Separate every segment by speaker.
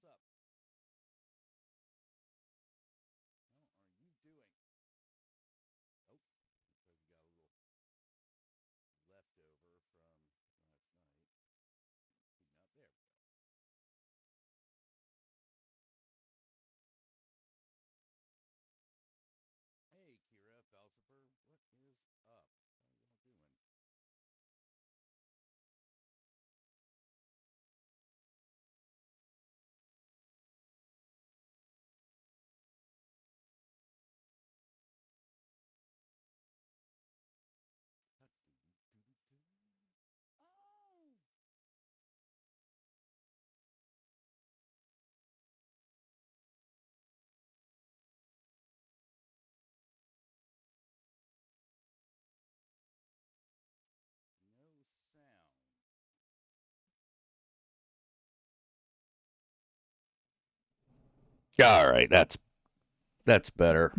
Speaker 1: what's up? How are you doing? Oh, looks like we got a little leftover from last night. Clean up. There we go. Hey, Kira, Falsifer, what is up? How y'all doing? Oh! No sound. All right, that's better.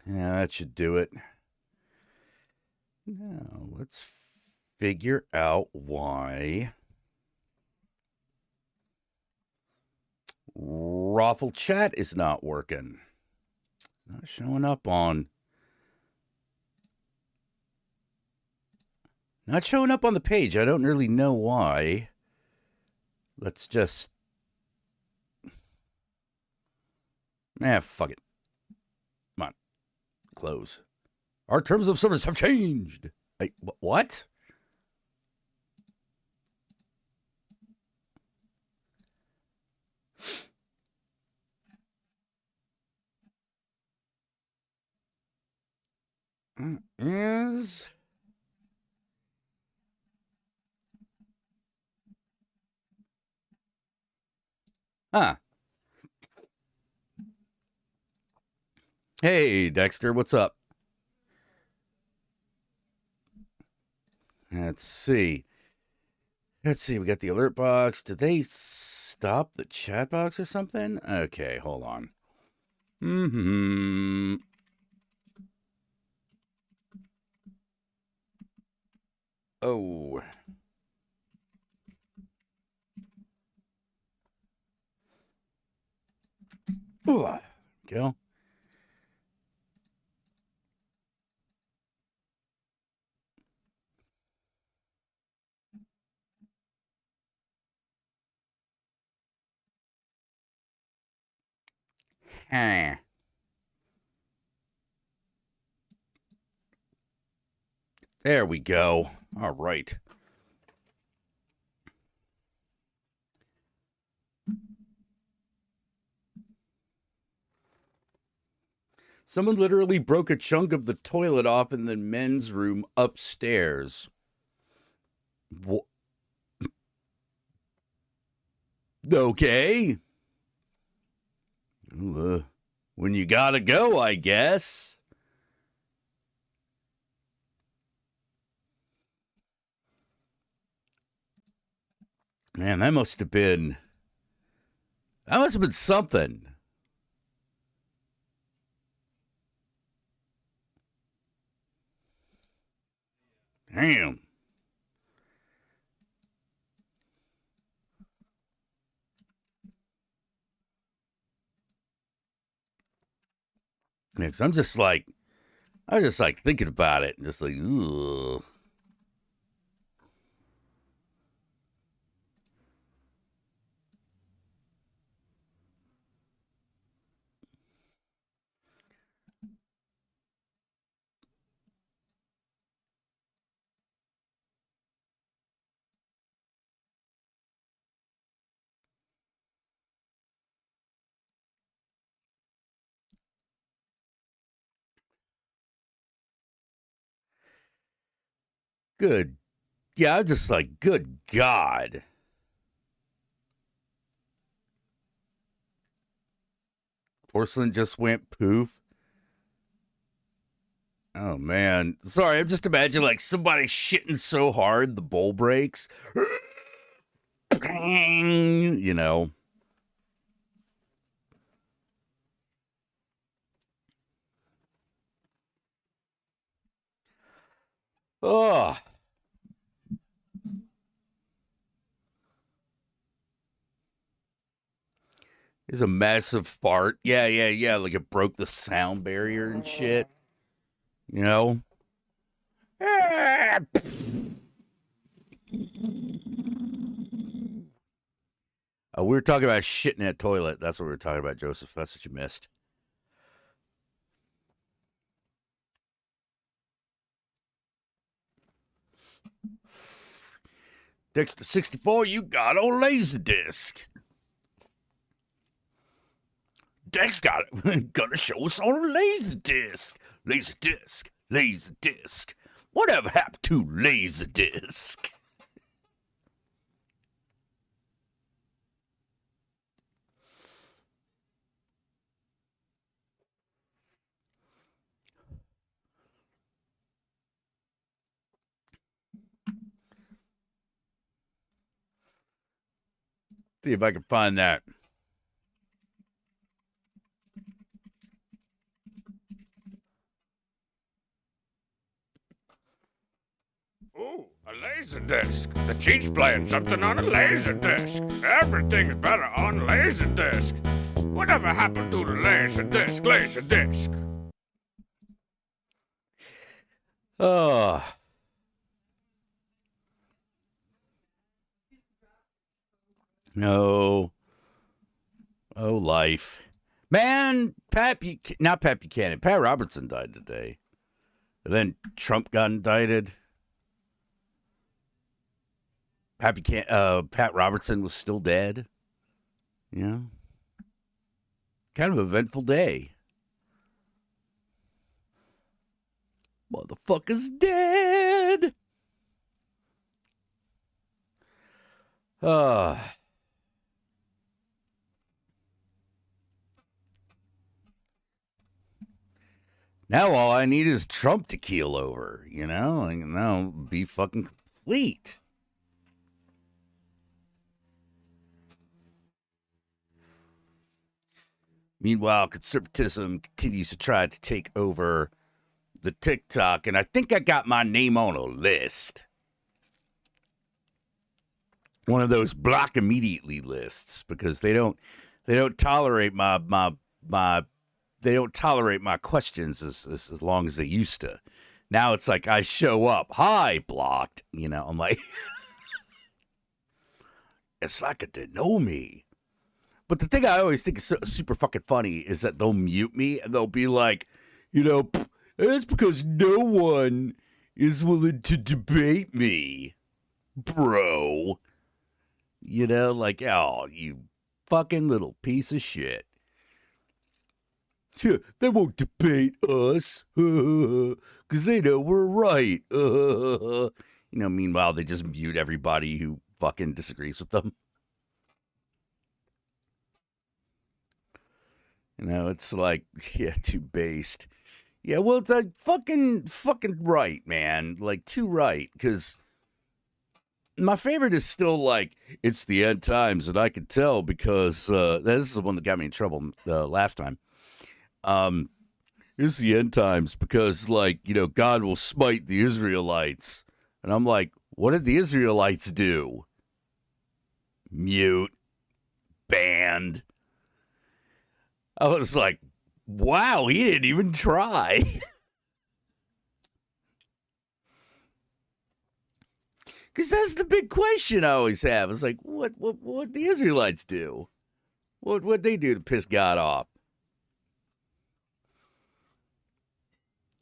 Speaker 1: Yeah, that should do it. Now let's figure out why Raffle Chat is not working. It's not showing up on Not showing up on the page. I don't really know why. Let's just. Fuck it. Come on. Close. Our terms of service have changed. What? Is. Huh. Hey, Dexter, what's up? Let's see. Let's see. We got the alert box. Did they stop the chat box or something? Okay, hold on. Hmm. Oh. Ooh, go. Huh. There we go. All right. Someone literally broke a chunk of the toilet off in the men's room upstairs. Wh- okay. Uh, when you gotta go, I guess. Man, that must have been. That must have been something. Damn. Because I'm just like thinking about it, just like, ugh. Good. Yeah, I'm just like, good God. Porcelain just went poof. Oh man, sorry. I'm just imagining like somebody shitting so hard the bowl breaks. You know. Oh, It's a massive fart. Yeah. Like it broke the sound barrier and shit. You know? We were talking about shit in that toilet. That's what we were talking about, Joseph. That's what you missed. Dexter 64, you got a Laserdisc. Dex got it. Gonna show us on a Laserdisc. Laserdisc. Whatever happened to Laserdisc? See if I can find that.
Speaker 2: Ooh, a Laserdisc. The Cheat's playing something on a Laserdisc. Everything's better on Laserdisc. Whatever happened to the Laserdisc?
Speaker 1: Oh. No. Oh, life. Man, Pat Buchanan. Pat Robertson died today. And then Trump got indicted. Pat Robertson was still dead. Yeah. Kind of eventful day. Motherfucker's dead. Now all I need is Trump to keel over, you know? And that'll be fucking complete. Meanwhile, conservatism continues to try to take over the TikTok, and I think I got my name on a list. One of those block immediately lists, because they don't tolerate my they don't tolerate my questions as long as they used to. Now it's like I show up, hi, blocked. You know, I'm like, it's like they know me. But the thing I always think is super fucking funny is that they'll mute me and they'll be like, you know, that's because no one is willing to debate me, bro. You know, like, oh, you fucking little piece of shit. They won't debate us because they know we're right. You know, meanwhile, they just mute everybody who fucking disagrees with them. You know, it's like, yeah, too based. Yeah, well, it's like fucking right, man. Like, too right. Because my favorite is still like, it's the end times, and I can tell because this is the one that got me in trouble last time. It's the end times because, like, you know, God will smite the Israelites. And I'm like, what did the Israelites do? Mute. Banned. I was like, wow, he didn't even try. Because that's the big question I always have. It's like, what the Israelites do? What they do to piss God off?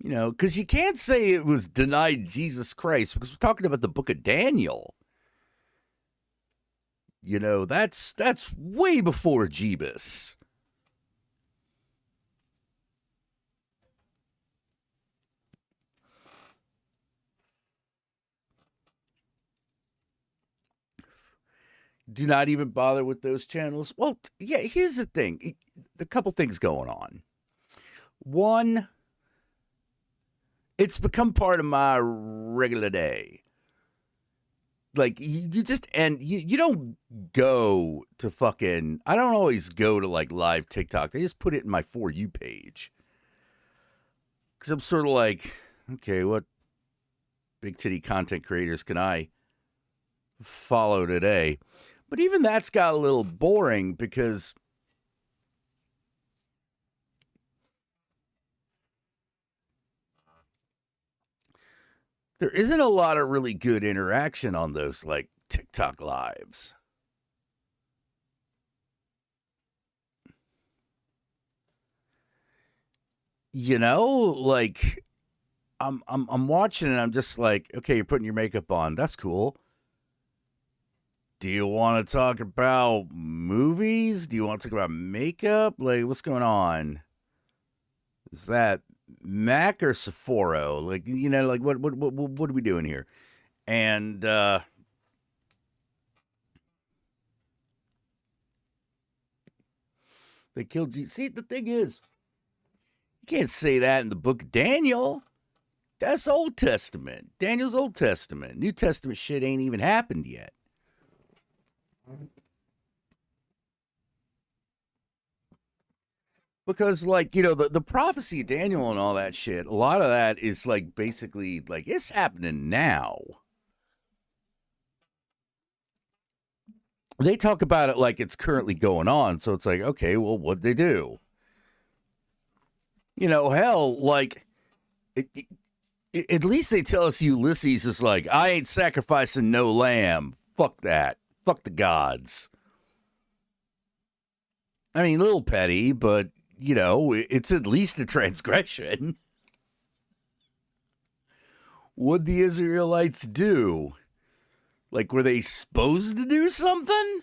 Speaker 1: You know, because you can't say it was denied Jesus Christ because we're talking about the book of Daniel. You know, that's way before Jeebus. Do not even bother with those channels. Well, yeah, here's the thing. A couple things going on. One, it's become part of my regular day. Like, you just, and you don't go to fucking, I don't always go to like live TikTok. They just put it in my For You page. Because I'm sort of like, okay, what big titty content creators can I follow today? But even that's got a little boring because there isn't a lot of really good interaction on those like TikTok lives. You know, like I'm watching and I'm just like, okay, you're putting your makeup on. That's cool. Do you want to talk about movies? Do you want to talk about makeup? Like, what's going on? Is that Mac or Sephora? Like, you know, like what are we doing here? And they killed Jesus. See, the thing is, you can't say that in the book of Daniel. That's Old Testament. Daniel's Old Testament. New Testament shit ain't even happened yet. Because, like, you know, the prophecy of Daniel and all that shit, a lot of that is, like, basically, like, it's happening now. They talk about it like it's currently going on. So it's like, okay, well, what'd they do? You know, hell, like, at least they tell us Ulysses is like, I ain't sacrificing no lamb. Fuck that. Fuck the gods. I mean, a little petty, but, you know, it's at least a transgression. What'd the Israelites do? Like, were they supposed to do something?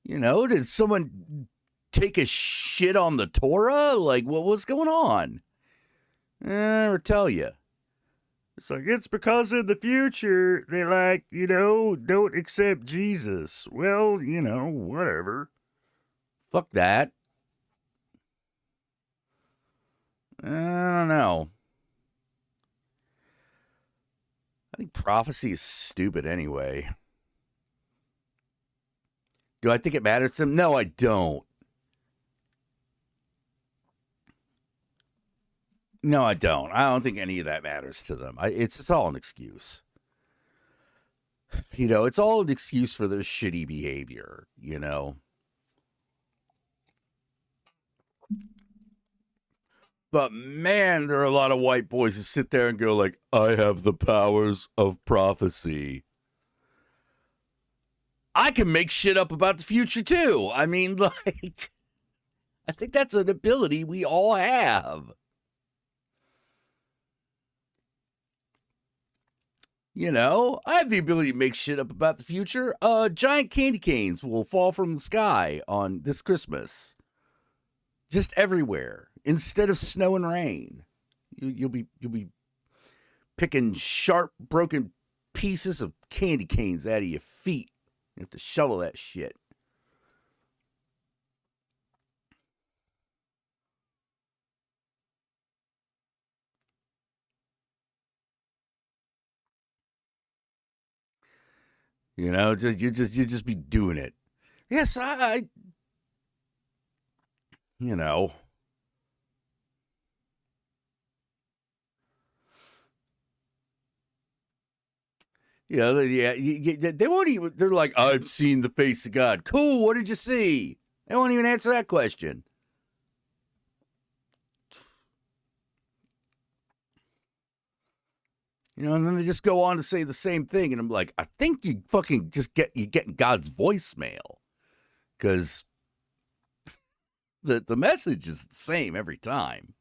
Speaker 1: You know, did someone take a shit on the Torah? Like, what was going on? I never tell you. It's like, it's because in the future, they like, you know, don't accept Jesus. Well, you know, whatever. Fuck that. I don't know. I think prophecy is stupid anyway. Do I think it matters to them? No, I don't. No, I don't. I don't think any of that matters to them. It's all an excuse. You know, it's all an excuse for their shitty behavior, you know. But man, there are a lot of white boys who sit there and go like, I have the powers of prophecy. I can make shit up about the future too. I mean, like, I think that's an ability we all have. You know, I have the ability to make shit up about the future. Giant candy canes will fall from the sky on this Christmas. Just everywhere. Instead of snow and rain. You'll be picking sharp, broken pieces of candy canes out of your feet. You have to shovel that shit. You know, you just be doing it. Yes, I you know. Yeah, they won't even. They're like, I've seen the face of God. Cool. What did you see? They won't even answer that question. You know, and then they just go on to say the same thing, and I'm like, I think you fucking just get God's voicemail, because the message is the same every time.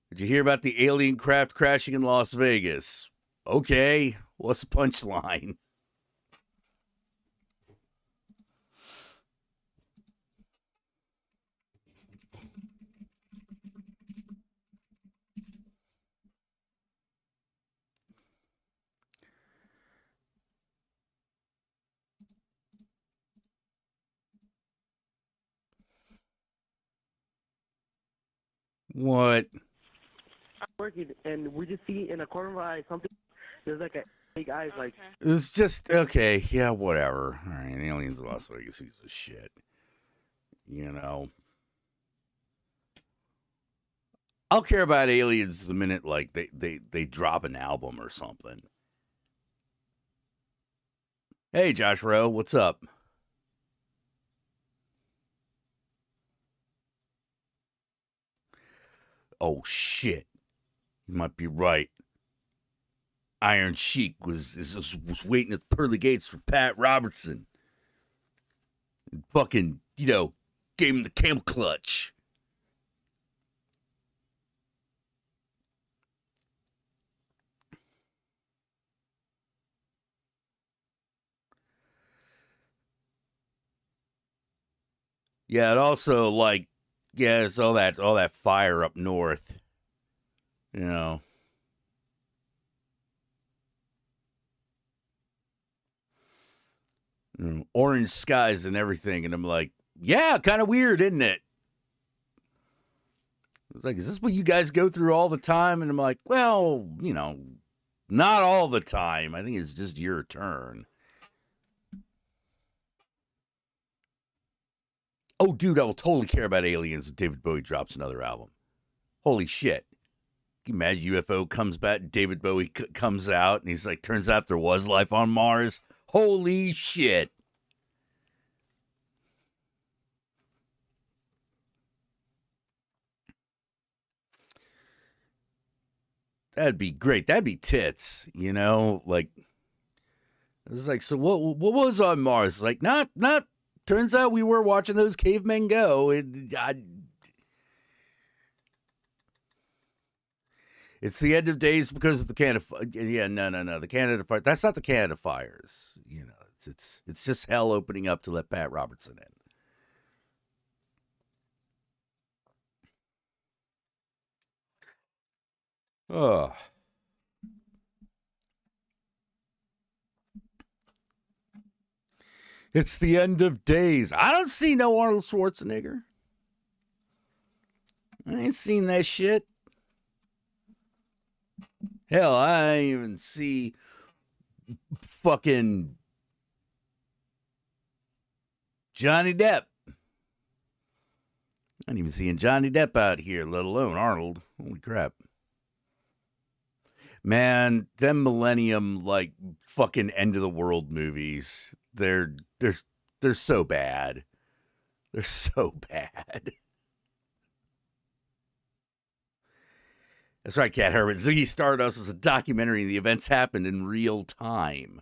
Speaker 1: Did you hear about the alien craft crashing in Las Vegas? Okay, what's the punchline? What?
Speaker 3: Working, and we just see in a corner of my eye something. There's like a big eyes, like
Speaker 1: It was just okay. Yeah, whatever. All right, aliens in Las Vegas, who's the shit? You know, I'll care about aliens the minute like they drop an album or something. Hey, Josh Rowe, what's up? Oh shit. You might be right. Iron Sheik was waiting at the pearly gates for Pat Robertson. And fucking, gave him the camel clutch. Yeah, and also it's all that fire up north. Orange skies and everything, and I'm like, yeah, kind of weird, isn't it? It's like, is this what you guys go through all the time? And I'm like, well, not all the time. I think it's just your turn. Oh, dude, I will totally care about aliens if David Bowie drops another album. Holy shit. Can you imagine UFO comes back, David Bowie comes out, and he's like, turns out there was life on Mars. Holy shit. That'd be great. That'd be tits, Like, it's like, so what was on Mars? Like, not, turns out we were watching those cavemen go. It's the end of days because of the Canada. Yeah, no. The Canada fire. That's not the Canada fires. It's just hell opening up to let Pat Robertson in. Oh. It's the end of days. I don't see no Arnold Schwarzenegger. I ain't seen that shit. Hell, I ain't even see fucking Johnny Depp. I ain't even seeing Johnny Depp out here, let alone Arnold. Holy crap. Man, them Millennium, fucking end of the world movies, they're so bad. They're so bad. That's right, Cat Herbert. Ziggy Stardust was a documentary. The events happened in real time.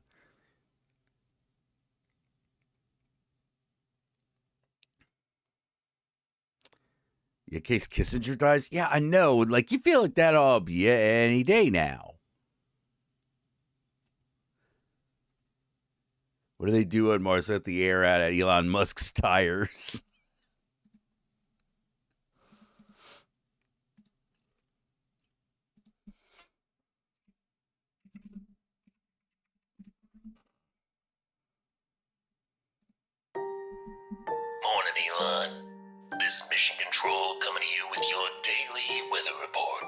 Speaker 1: In case Kissinger dies? Yeah, I know. You feel like that'll be any day now. What do they do on Mars? Let the air out of Elon Musk's tires.
Speaker 4: Morning, Elon. This is Mission Control coming to you with your daily weather report.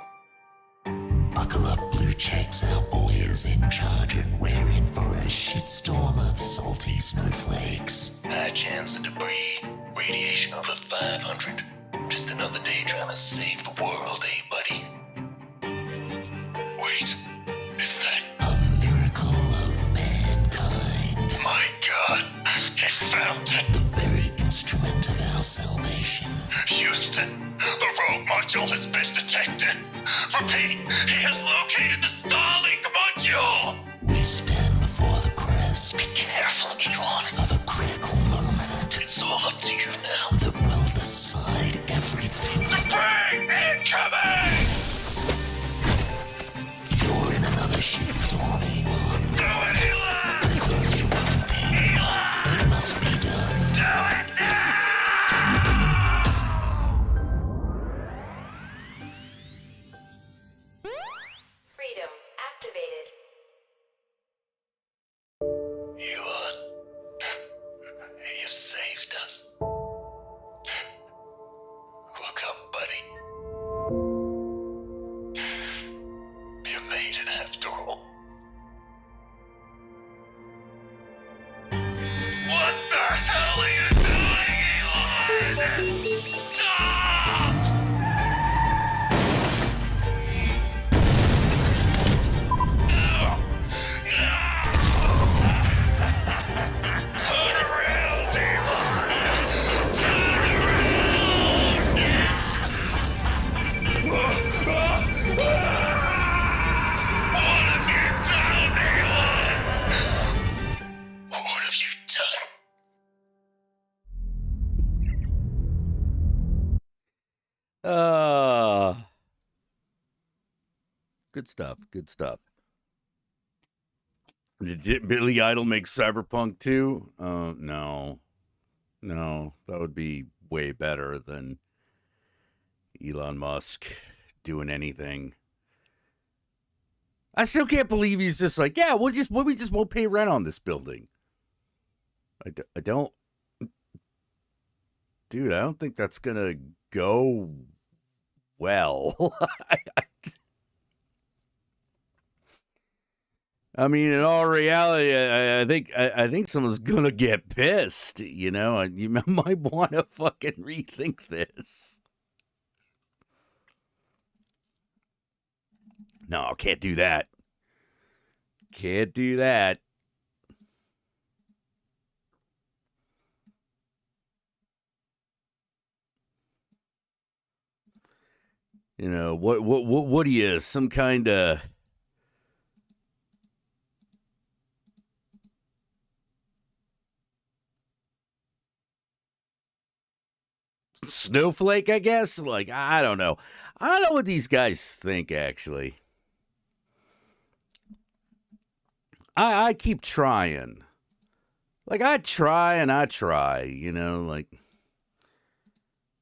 Speaker 4: Buckle up, blue checks. Our boy is in charge and we're in for a shitstorm of salty snowflakes. High chance of debris. Radiation over 500. Just another day trying to save the world, eh, buddy? Wait, is that a miracle of mankind? My God, he found it. The very instrument of our salvation. Houston, the rogue module has been detected. Repeat, he has located the Starlink module. We stand before the crest. Be careful, Elon. Of a critical moment. It's all up to you now. That will decide everything. Debris incoming! You're in another shitstorm, Elon. Do it, Elon! There's only one thing. Elon! That must be done. Do it now!
Speaker 5: Freedom activated.
Speaker 1: Good stuff. Good stuff. Did Billy Idol make Cyberpunk 2? No. No, that would be way better than Elon Musk doing anything. I still can't believe he's just like, yeah, we just won't pay rent on this building. I don't, dude. I don't think that's gonna go well. I mean, in all reality, I think someone's gonna get pissed. You know, you might want to fucking rethink this. No, can't do that. Can't do that. You know, what are you, some kind of snowflake, I guess? Like, I don't know. I don't know what these guys think, actually. I keep trying. Like, I try, you know, like,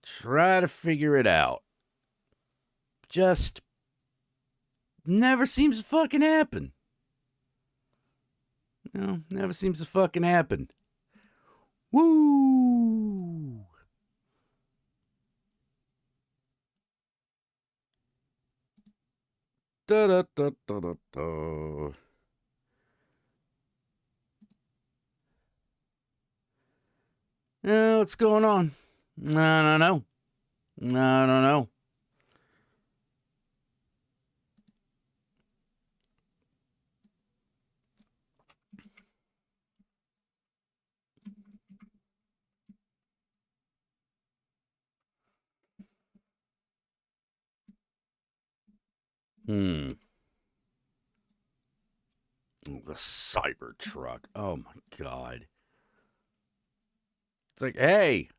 Speaker 1: try to figure it out. Just never seems to fucking happen. You know, never seems to fucking happen. Woo! Da da da da da da. What's going on? I don't know. I don't know. The Cybertruck. Oh my god. It's like, hey,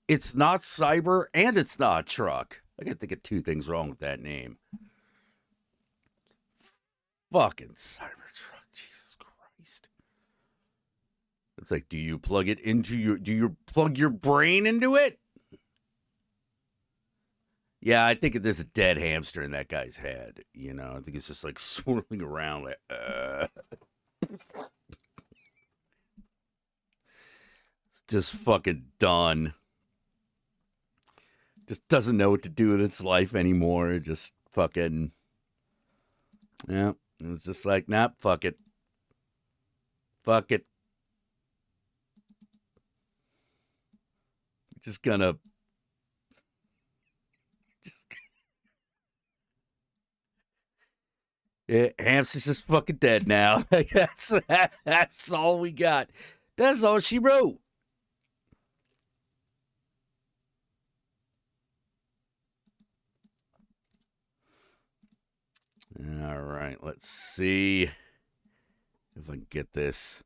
Speaker 1: it's not cyber and it's not a truck. I can think of two things wrong with that name. Fucking Cybertruck, Jesus Christ. It's like, do you plug your brain into it? Yeah, I think there's a dead hamster in that guy's head. You know, I think it's just like swirling around like, It's just fucking done. Just doesn't know what to do with its life anymore. Just fucking, yeah. It's just like, nah, fuck it. Fuck it. Just gonna. Yeah, Hamster's just fucking dead now. That's all we got. That's all she wrote. All right, let's see if I can get this.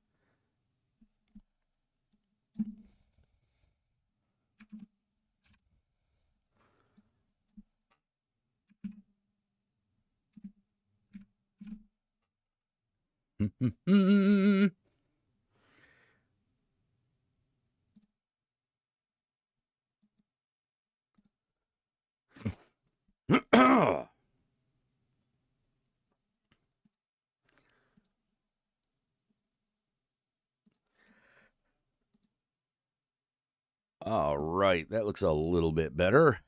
Speaker 1: All right, that looks a little bit better.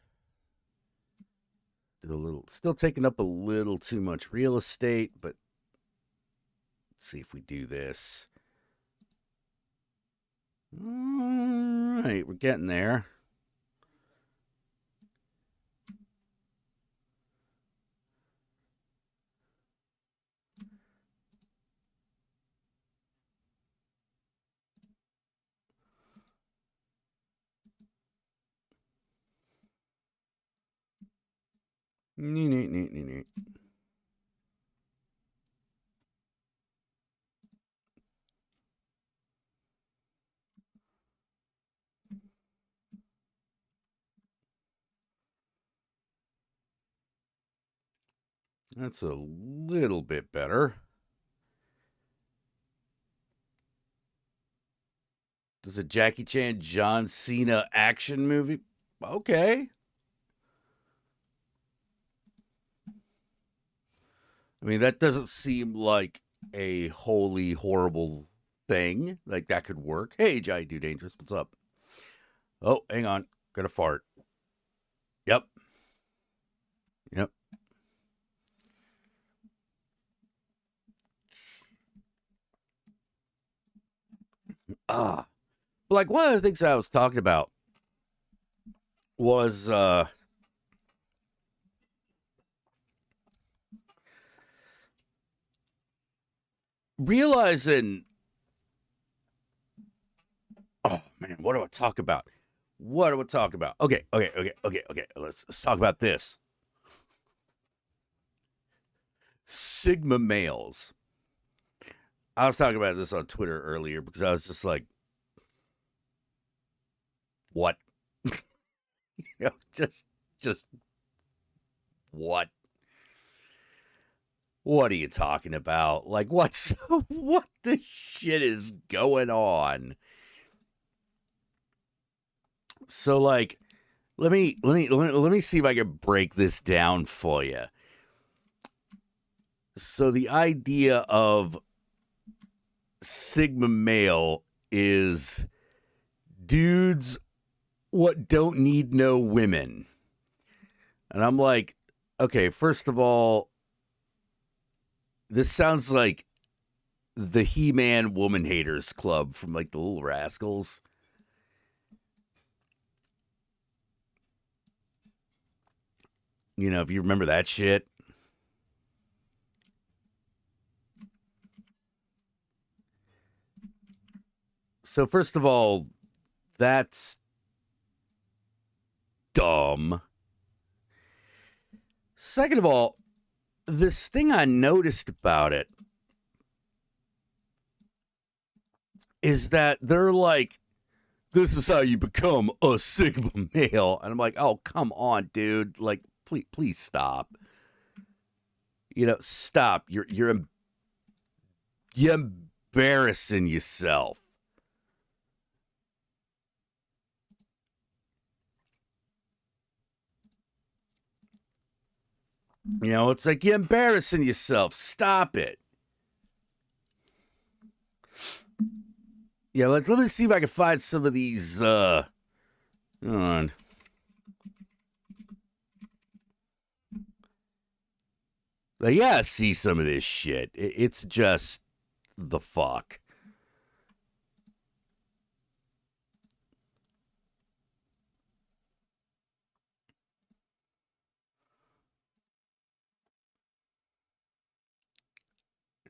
Speaker 1: Still taking up a little too much real estate, but let's see if we do this. All right, we're getting there. Neat. That's a little bit better. This is a Jackie Chan, John Cena action movie. Okay. I mean, that doesn't seem like a wholly horrible thing. Like, that could work. Hey, Johnny Do Dangerous, what's up? Oh, hang on. Got a fart. Yep. Yep. But like, one of the things I was talking about was realizing, oh man, what do I talk about? Okay. Let's talk about this. Sigma males. I was talking about this on Twitter earlier because I was just like, what? Just what? What are you talking about? Like, what the shit is going on? So, like, let me see if I can break this down for you. So, the idea of Sigma male is dudes what don't need no women. And I'm like, okay, first of all, this sounds like the He-Man Woman Haters Club from like the Little Rascals. You know, if you remember that shit. So first of all, that's dumb. Second of all, this thing I noticed about it is that they're like, this is how you become a Sigma male. And I'm like, oh, come on, dude. Like, please stop. You know, stop. You're embarrassing yourself. You know, it's like you're embarrassing yourself. Stop it. Yeah, let me see if I can find some of these. Hold on. Like, yeah, see some of this shit. It's just the fuck.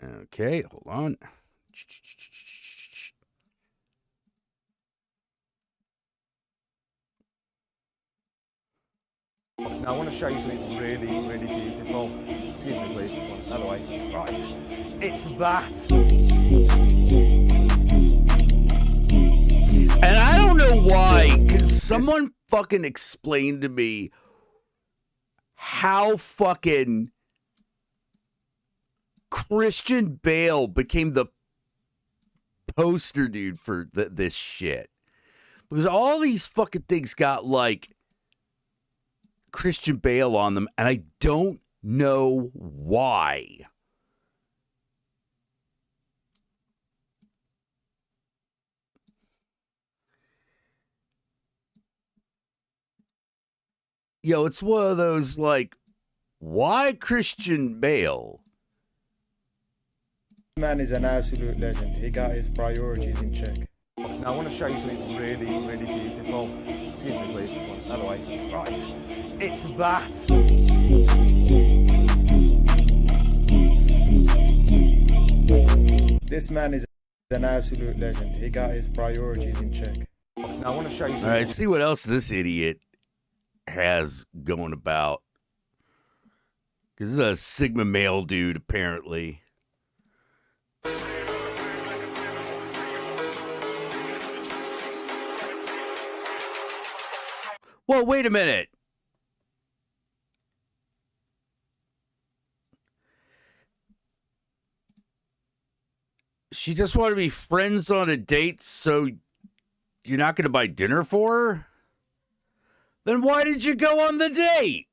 Speaker 1: Okay, hold on.
Speaker 5: Now I want to show you something really, really beautiful. Excuse me, please. Out of the way. Right. It's that.
Speaker 1: And I don't know why. Can someone fucking explain to me how fucking Christian Bale became the poster dude for this shit? Because all these fucking things got like Christian Bale on them, and I don't know why. Yo, it's one of those like, why Christian Bale?
Speaker 5: Man is an absolute legend. He got his priorities in check. Now I want to show you something really, really beautiful. Excuse me, please. Out of the way. Right. It's that. This man is an absolute legend. He got his priorities in check. Now I want to show you something.
Speaker 1: All right, see what else this idiot has going about. Because this is a Sigma male dude, apparently. Well, wait a minute. She just wanted to be friends on a date, so you're not going to buy dinner for her? Then why did you go on the date?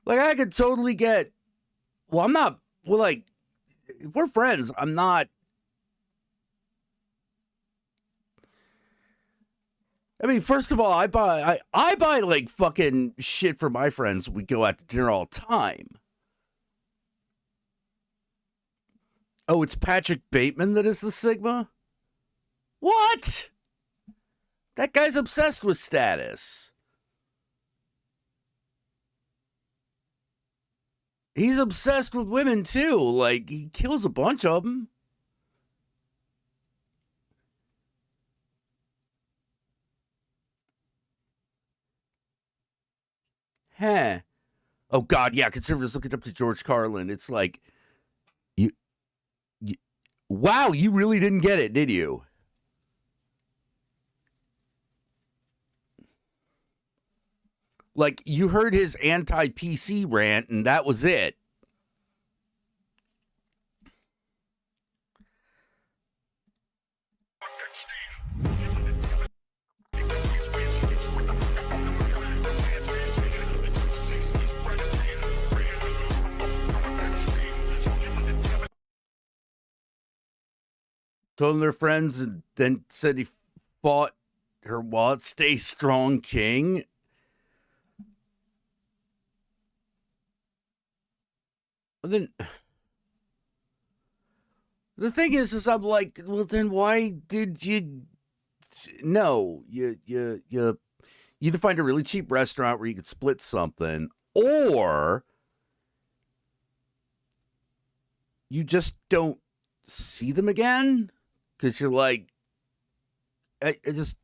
Speaker 1: Like, I could totally get, well, I'm not, well, like, if we're friends, I'm not, I mean, first of all, I buy like fucking shit for my friends. We go out to dinner all the time. Oh, it's Patrick Bateman that is the Sigma? What? That guy's obsessed with status. He's obsessed with women, too. Like, he kills a bunch of them. Huh. Oh, God, yeah, conservatives looking up to George Carlin. It's like, you wow, you really didn't get it, did you? Like, you heard his anti-PC rant, and that was it. Told them they're friends, and then said he fought her wallet. Stay strong, king. But then the thing is I'm like, well, then why did you? No, you either find a really cheap restaurant where you could split something, or you just don't see them again because you're like, I just.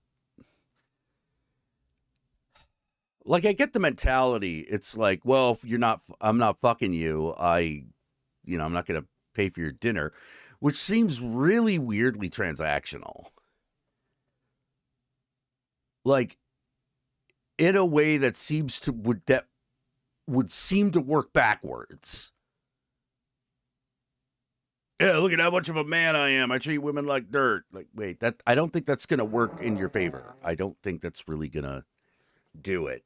Speaker 1: Like, I get the mentality. It's like, well, if I'm not fucking you. I'm not going to pay for your dinner, which seems really weirdly transactional. Like, in a way that would seem to work backwards. Yeah, look at how much of a man I am. I treat women like dirt. Like, wait, I don't think that's going to work in your favor. I don't think that's really going to do it.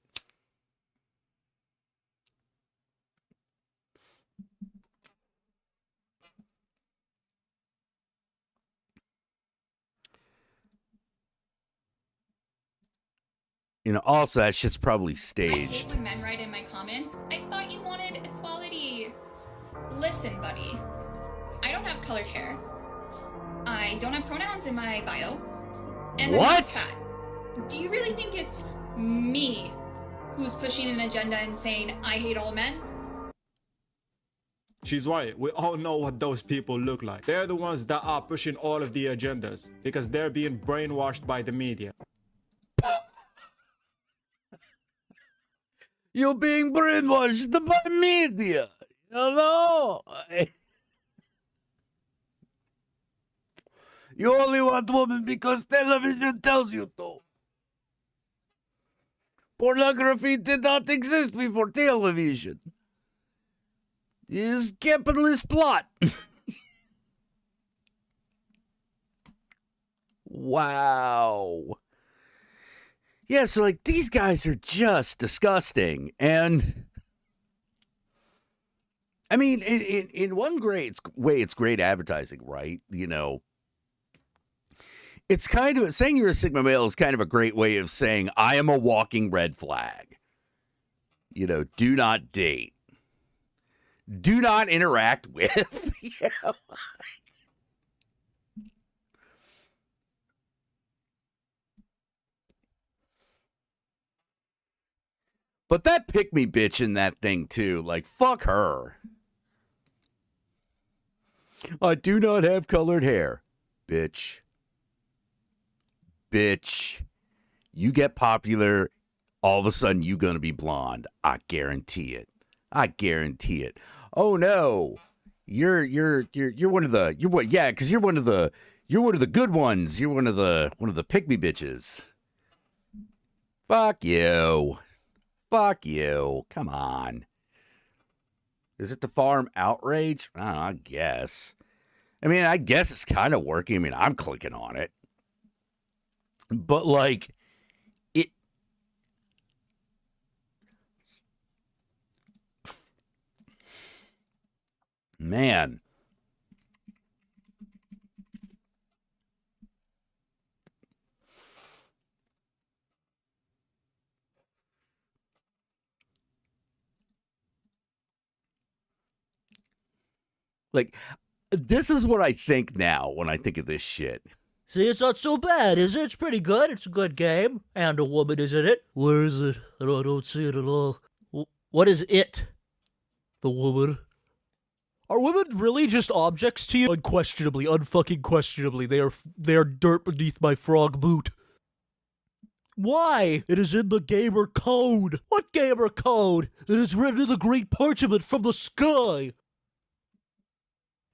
Speaker 1: Also, that shit's probably staged.
Speaker 6: I hate when men write in my comments, I thought you wanted equality. Listen, buddy. I don't have colored hair. I don't have pronouns in my bio. And I'm not fat. Do you really think it's me who's pushing an agenda and saying I hate all men?
Speaker 7: She's right. We all know what those people look like. They're the ones that are pushing all of the agendas because they're being brainwashed by the media.
Speaker 1: You're being brainwashed by media. You only want women because television tells you to. Pornography did not exist before television. It is capitalist plot. Wow. Yeah, so like these guys are just disgusting. And I mean, in one way, it's great advertising, right? It's kind of saying you're a Sigma male is kind of a great way of saying I am a walking red flag. Do not date. Do not interact with. But that pick me bitch in that thing too, like fuck her. I do not have colored hair, bitch. Bitch, you get popular, all of a sudden you're gonna be blonde. I guarantee it. Oh no, you're one of the because you're one of the good ones. You're one of the pick me bitches. Fuck you. Fuck you. Come on. Is it the farm outrage? I don't know, I guess. I guess it's kind of working. I'm clicking on it. But, like, it... Man. Like, this is what I think now when I think of this shit.
Speaker 8: See, it's not so bad, is it? It's pretty good. It's a good game. And a woman is in it. Where is it? I don't see it at all. What is it? The woman. Are women really just objects to you? Unquestionably, unfucking questionably. They are dirt beneath my frog boot. Why? It is in the gamer code. What gamer code? It is written in the great parchment from the sky.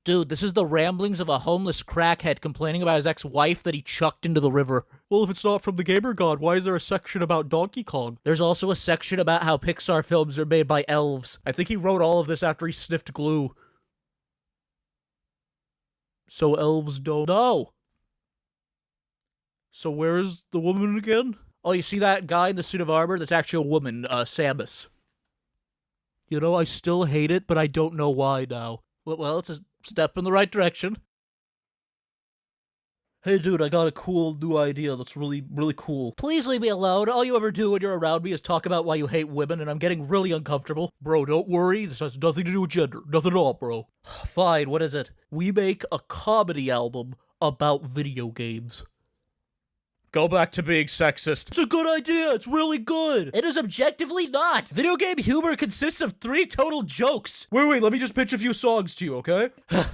Speaker 8: Dude, this is the ramblings of a homeless crackhead complaining about his ex-wife that he chucked into the river. Well, if it's not from the gamer god, why is there a section about Donkey Kong? There's also a section about how Pixar films are made by elves. I think he wrote all of this after he sniffed glue. So elves don't know. So where's the woman again? Oh, you see that guy in the suit of armor? That's actually a woman, Samus. You know, I still hate it, but I don't know why now. Well, it's a step in the right direction. Hey dude, I got a cool new idea that's really, really cool. Please leave me alone. All you ever do when you're around me is talk about why you hate women, and I'm getting really uncomfortable. Bro, don't worry. This has nothing to do with gender. Nothing at all, bro. Fine, what is it? We make a comedy album about video games. Go back to being sexist. It's a good idea. It's really good. It is objectively not. Video game humor consists of 3 total jokes. Wait, let me just pitch a few songs to you, okay?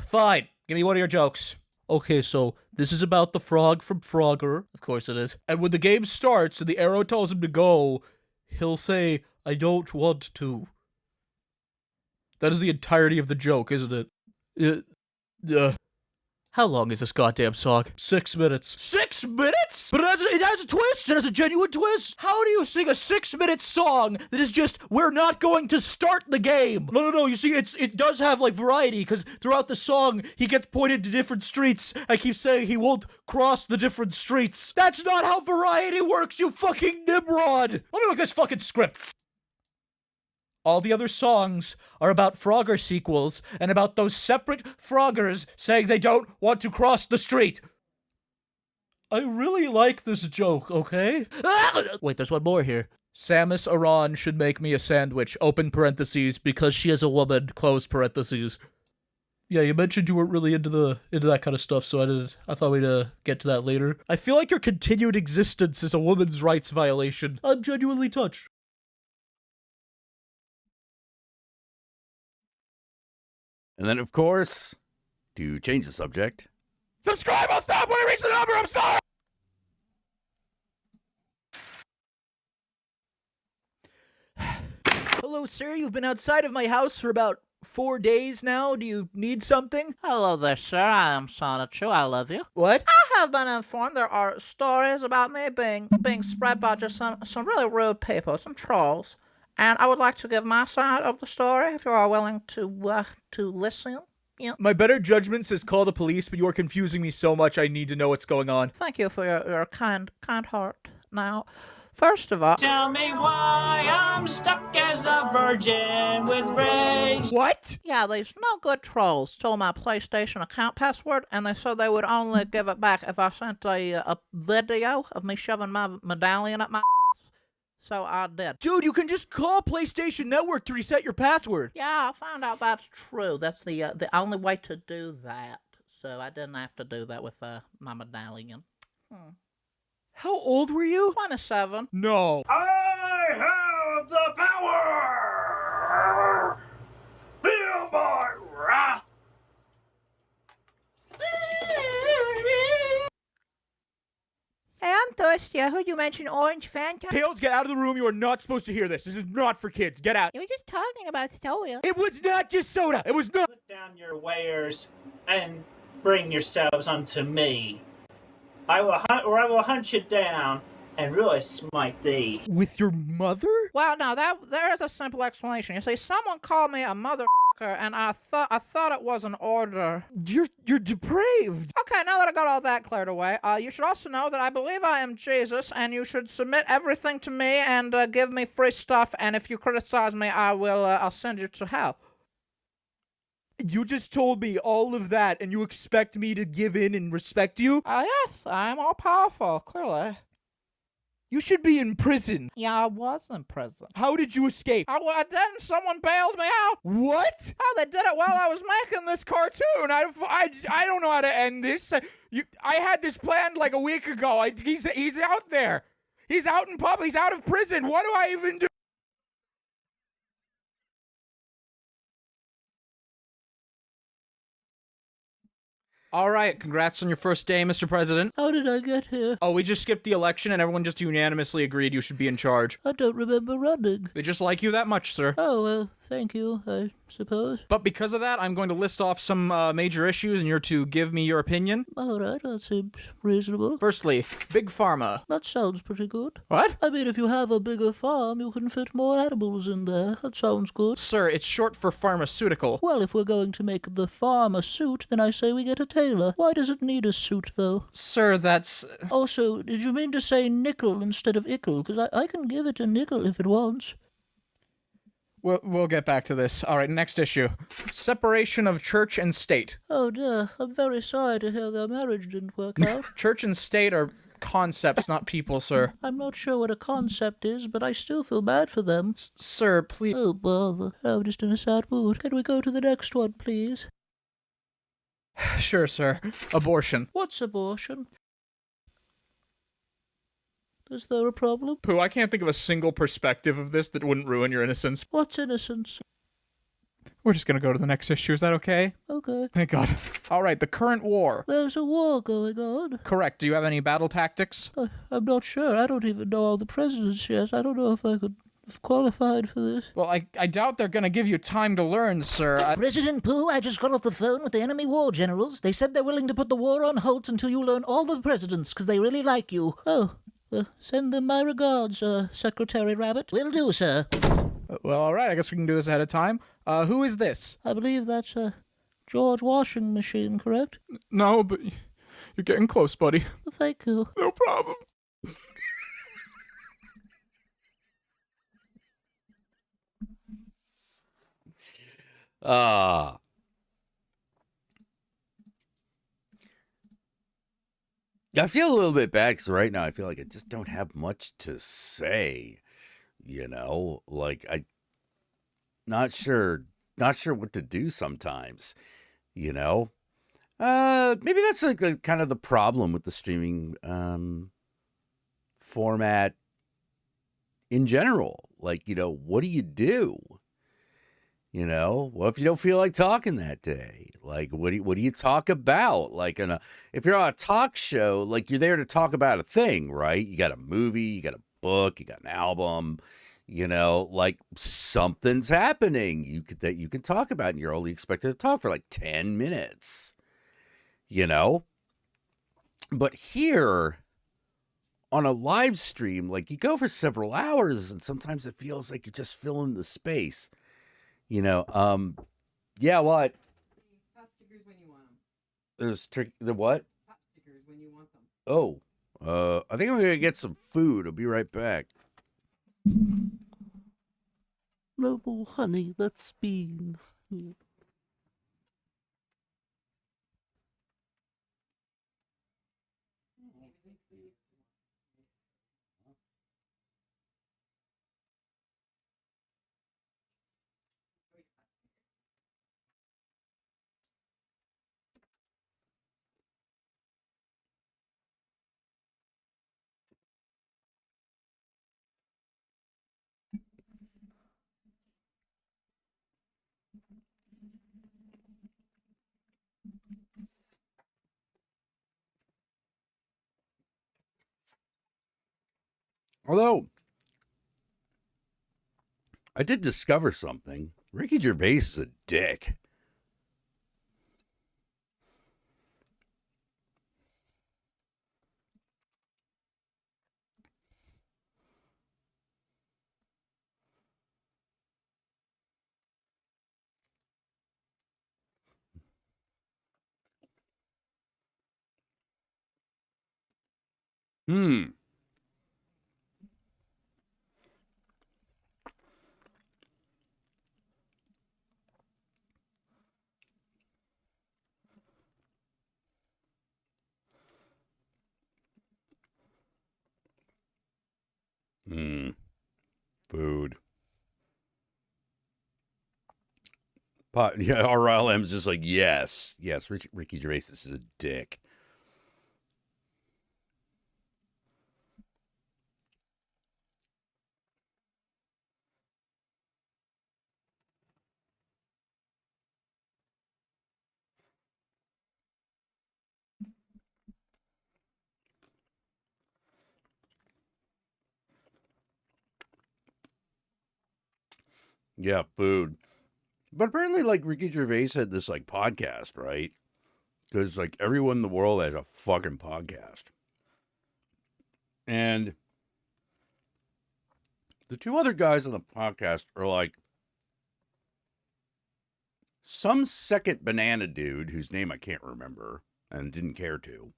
Speaker 8: Fine. Give me one of your jokes. Okay, so this is about the frog from Frogger. Of course it is. And when the game starts and the arrow tells him to go, he'll say, I don't want to. That is the entirety of the joke, isn't it? How long is this goddamn song? 6 minutes. 6 minutes? But it has a twist. It has a genuine twist. How do you sing a 6-minute song that is just, we're not going to start the game? No. You see, it does have, like, variety, because throughout the song, he gets pointed to different streets. I keep saying he won't cross the different streets. That's not how variety works, you fucking Nimrod. Let me look at this fucking script. All the other songs are about Frogger sequels and about those separate Froggers saying they don't want to cross the street. I really like this joke, okay? Wait, there's one more here. Samus Aran should make me a sandwich, open parentheses, because she is a woman, close parentheses. Yeah, you mentioned you weren't really into that kind of stuff, so I thought we'd get to that later. I feel like your continued existence is a woman's rights violation. I'm genuinely touched.
Speaker 1: And then, of course, to change the subject.
Speaker 2: Subscribe, I'll stop when I reach the number, I'm sorry!
Speaker 8: Hello, sir. You've been outside of my house for about 4 days now. Do you need something?
Speaker 9: Hello there, sir. I am Sonichu. I love you.
Speaker 8: What?
Speaker 9: I have been informed there are stories about me being spread by just some really rude people, some trolls. And I would like to give my side of the story, if you are willing to listen. Yeah.
Speaker 8: My better judgment says call the police, but you are confusing me so much I need to know what's going on.
Speaker 9: Thank you for your kind heart. Now, first of all,
Speaker 10: tell me why I'm stuck as a virgin with rage.
Speaker 8: What?
Speaker 9: Yeah, these no good trolls stole my PlayStation account password, and they said they would only give it back if I sent a video of me shoving my medallion up my ass. So I did.
Speaker 8: Dude, you can just call PlayStation Network to reset your password.
Speaker 9: Yeah, I found out that's true. That's the only way to do that. So I didn't have to do that with my medallion.
Speaker 8: How old were you?
Speaker 9: 27.
Speaker 8: No.
Speaker 2: I have the power! Feel my wrath!
Speaker 9: Hey, I'm thirsty. I heard you mention orange Fanta.
Speaker 8: Tails, get out of the room. You are not supposed to hear this. This is not for kids. Get out.
Speaker 9: You were just talking about soda.
Speaker 8: It was not just soda. It was not.
Speaker 10: Put down your wares and bring yourselves unto me. I will hunt you down and really smite thee.
Speaker 8: With your mother?
Speaker 9: Well, no, there is a simple explanation. You see, someone called me a motherfucker, and I thought it was an order.
Speaker 8: You're depraved.
Speaker 9: Okay, now that I got all that cleared away, you should also know that I believe I am Jesus, and you should submit everything to me and give me free stuff. And if you criticize me, I'll send you to hell.
Speaker 8: You just told me all of that, and you expect me to give in and respect you?
Speaker 9: Yes, I'm all powerful, clearly.
Speaker 8: You should be in prison.
Speaker 9: Yeah, I was in prison.
Speaker 8: How did you escape?
Speaker 9: I didn't. Someone bailed me out.
Speaker 8: What?
Speaker 9: Oh, they did it while I was making this cartoon.
Speaker 8: I don't know how to end this. I had this planned like a week ago. He's out there. He's out in public. He's out of prison. What do I even do? All right, congrats on your first day, Mr. President.
Speaker 11: How did I get here?
Speaker 8: Oh, we just skipped the election and everyone just unanimously agreed you should be in charge.
Speaker 11: I don't remember running.
Speaker 8: They just like you that much, sir.
Speaker 11: Oh, well, thank you, I suppose.
Speaker 8: But because of that, I'm going to list off some major issues and you're to give me your opinion.
Speaker 11: All right, that seems reasonable.
Speaker 8: Firstly, Big Pharma.
Speaker 11: That sounds pretty good.
Speaker 8: What?
Speaker 11: I mean, if you have a bigger farm, you can fit more animals in there. That sounds good.
Speaker 8: Sir, it's short for pharmaceutical.
Speaker 11: Well, if we're going to make the farm a suit, then I say we get a tailor. Why does it need a suit, though?
Speaker 8: Sir, that's...
Speaker 11: Also, did you mean to say nickel instead of ickle? Because I can give it a nickel if it wants.
Speaker 8: We'll get back to this. All right, next issue. Separation of church and state.
Speaker 11: Oh, dear. I'm very sorry to hear their marriage didn't work out.
Speaker 8: Church and state are concepts, not people, sir.
Speaker 11: I'm not sure what a concept is, but I still feel bad for them.
Speaker 8: Sir, please...
Speaker 11: Oh, bother. I'm just in a sad mood. Can we go to the next one, please?
Speaker 8: Sure, sir. Abortion.
Speaker 11: What's abortion? Is there a problem?
Speaker 8: Pooh, I can't think of a single perspective of this that wouldn't ruin your innocence.
Speaker 11: What's innocence?
Speaker 8: We're just gonna go to the next issue, is that okay?
Speaker 11: Okay.
Speaker 8: Thank God. All right, the current war.
Speaker 11: There's a war going on.
Speaker 8: Correct. Do you have any battle tactics?
Speaker 11: I'm not sure. I don't even know all the presidents yet. I don't know if I could have qualified for this.
Speaker 8: Well, I doubt they're gonna give you time to learn, sir.
Speaker 11: President Pooh, I just got off the phone with the enemy war generals. They said they're willing to put the war on hold until you learn all the presidents, because they really like you. Oh. Send them my regards, Secretary Rabbit. Will do, sir.
Speaker 8: Well, all right. I guess we can do this ahead of time. Who is this?
Speaker 11: I believe that's a George washing machine, correct?
Speaker 8: No, but you're getting close, buddy.
Speaker 11: Thank you.
Speaker 8: No problem.
Speaker 1: I feel a little bit bad because right now I feel like I just don't have much to say. You know, like not sure what to do sometimes. You know, maybe that's like kind of the problem with the streaming format in general. Like, you know, what do you do? You know, well, if you don't feel like talking that day, like, what do you talk about? Like, if you're on a talk show, like, you're there to talk about a thing, right? You got a movie, you got a book, you got an album, you know, like something's happening that you can talk about, and you're only expected to talk for like 10 minutes, you know? But here on a live stream, like, you go for several hours, and sometimes it feels like you're just filling the space. You know, yeah, what?
Speaker 12: Pot stickers when you want them.
Speaker 1: There's the what?
Speaker 12: Pot stickers when you want them.
Speaker 1: Oh, I think I'm gonna get some food. I'll be right back.
Speaker 11: No more honey, that's bean.
Speaker 1: Although, I did discover something. Ricky Gervais is a dick. Hmm. Hmm. Food. Yeah, RLM's just like, yes. Yes, Ricky Gervais is a dick. Yeah, food. But apparently, like, Ricky Gervais had this, like, podcast, right? Because, like, everyone in the world has a fucking podcast. And the two other guys on the podcast are, like, some second banana dude whose name I can't remember and didn't care to.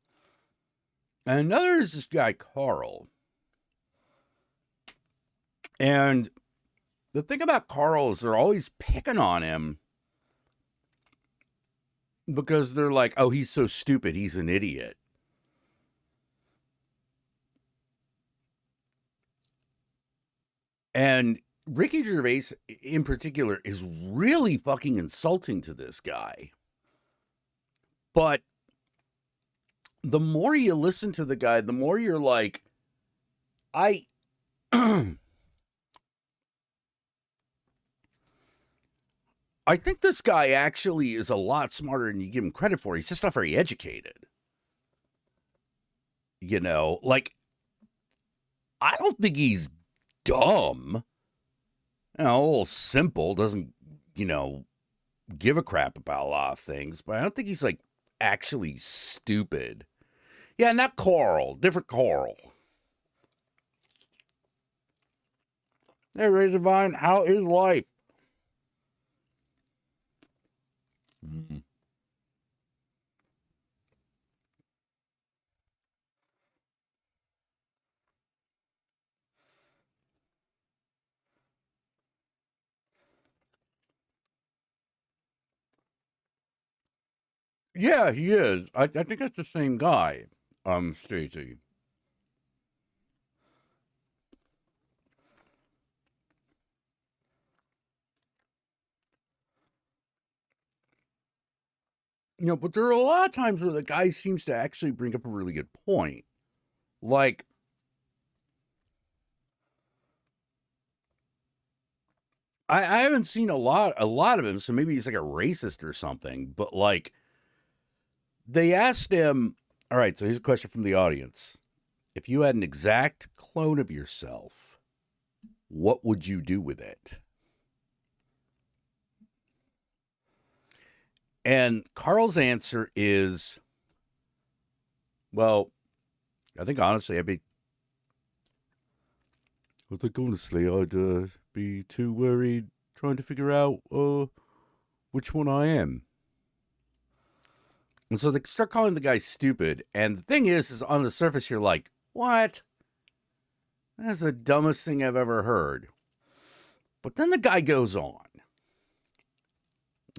Speaker 1: And another is this guy, Carl. And the thing about Carl is they're always picking on him because they're like, oh, he's so stupid. He's an idiot. And Ricky Gervais in particular is really fucking insulting to this guy. But the more you listen to the guy, the more you're like, I think this guy actually is a lot smarter than you give him credit for. He's just not very educated. You know, like, I don't think he's dumb. You know, a little simple, doesn't, give a crap about a lot of things, but I don't think he's, like, actually stupid. Yeah, not Carl, different Carl. Hey, Razor Vine, how is life? Mm-hmm. Yeah, he is. I think that's the same guy, Stacy. But there are a lot of times where the guy seems to actually bring up a really good point. Like, I haven't seen a lot of him, so maybe he's like a racist or something. But like, they asked him, all right, so here's a question from the audience. If you had an exact clone of yourself, what would you do with it? And Carl's answer is, well, I think honestly, I think honestly, I'd be too worried trying to figure out which one I am. And so they start calling the guy stupid. And the thing is on the surface, you're like, what? That's the dumbest thing I've ever heard. But then the guy goes on.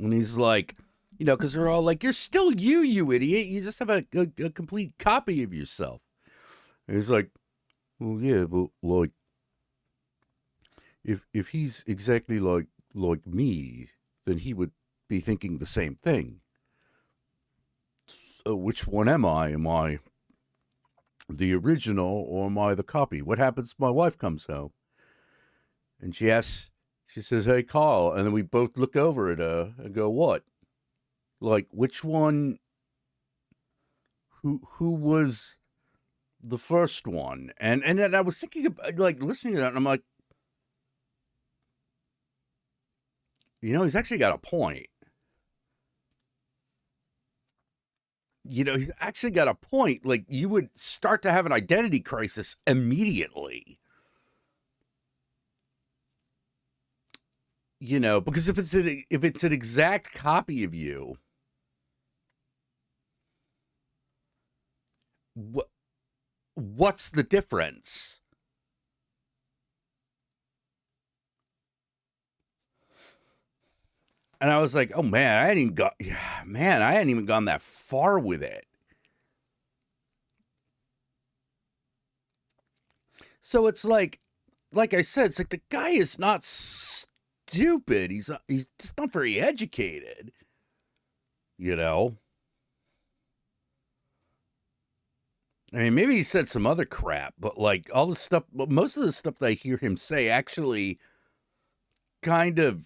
Speaker 1: And he's like, because they're all like, you're still you idiot. You just have a complete copy of yourself. And he's like, well, yeah, but like, if he's exactly like me, then he would be thinking the same thing. So which one am I? Am I the original or am I the copy? What happens if my wife comes home? And she says, hey, Carl. And then we both look over at her and go, what? Like, which one? Who was the first one? And then I was thinking about, like, listening to that, and I'm like, he's actually got a point. He's actually got a point. Like, you would start to have an identity crisis immediately. Because if it's an exact copy of you, what's the difference? And I was like, oh man, I hadn't even gone that far with it. So it's like I said, it's like the guy is not stupid. He's just not very educated. You know? I mean, maybe he said some other crap, but like all the stuff, most of the stuff that I hear him say actually kind of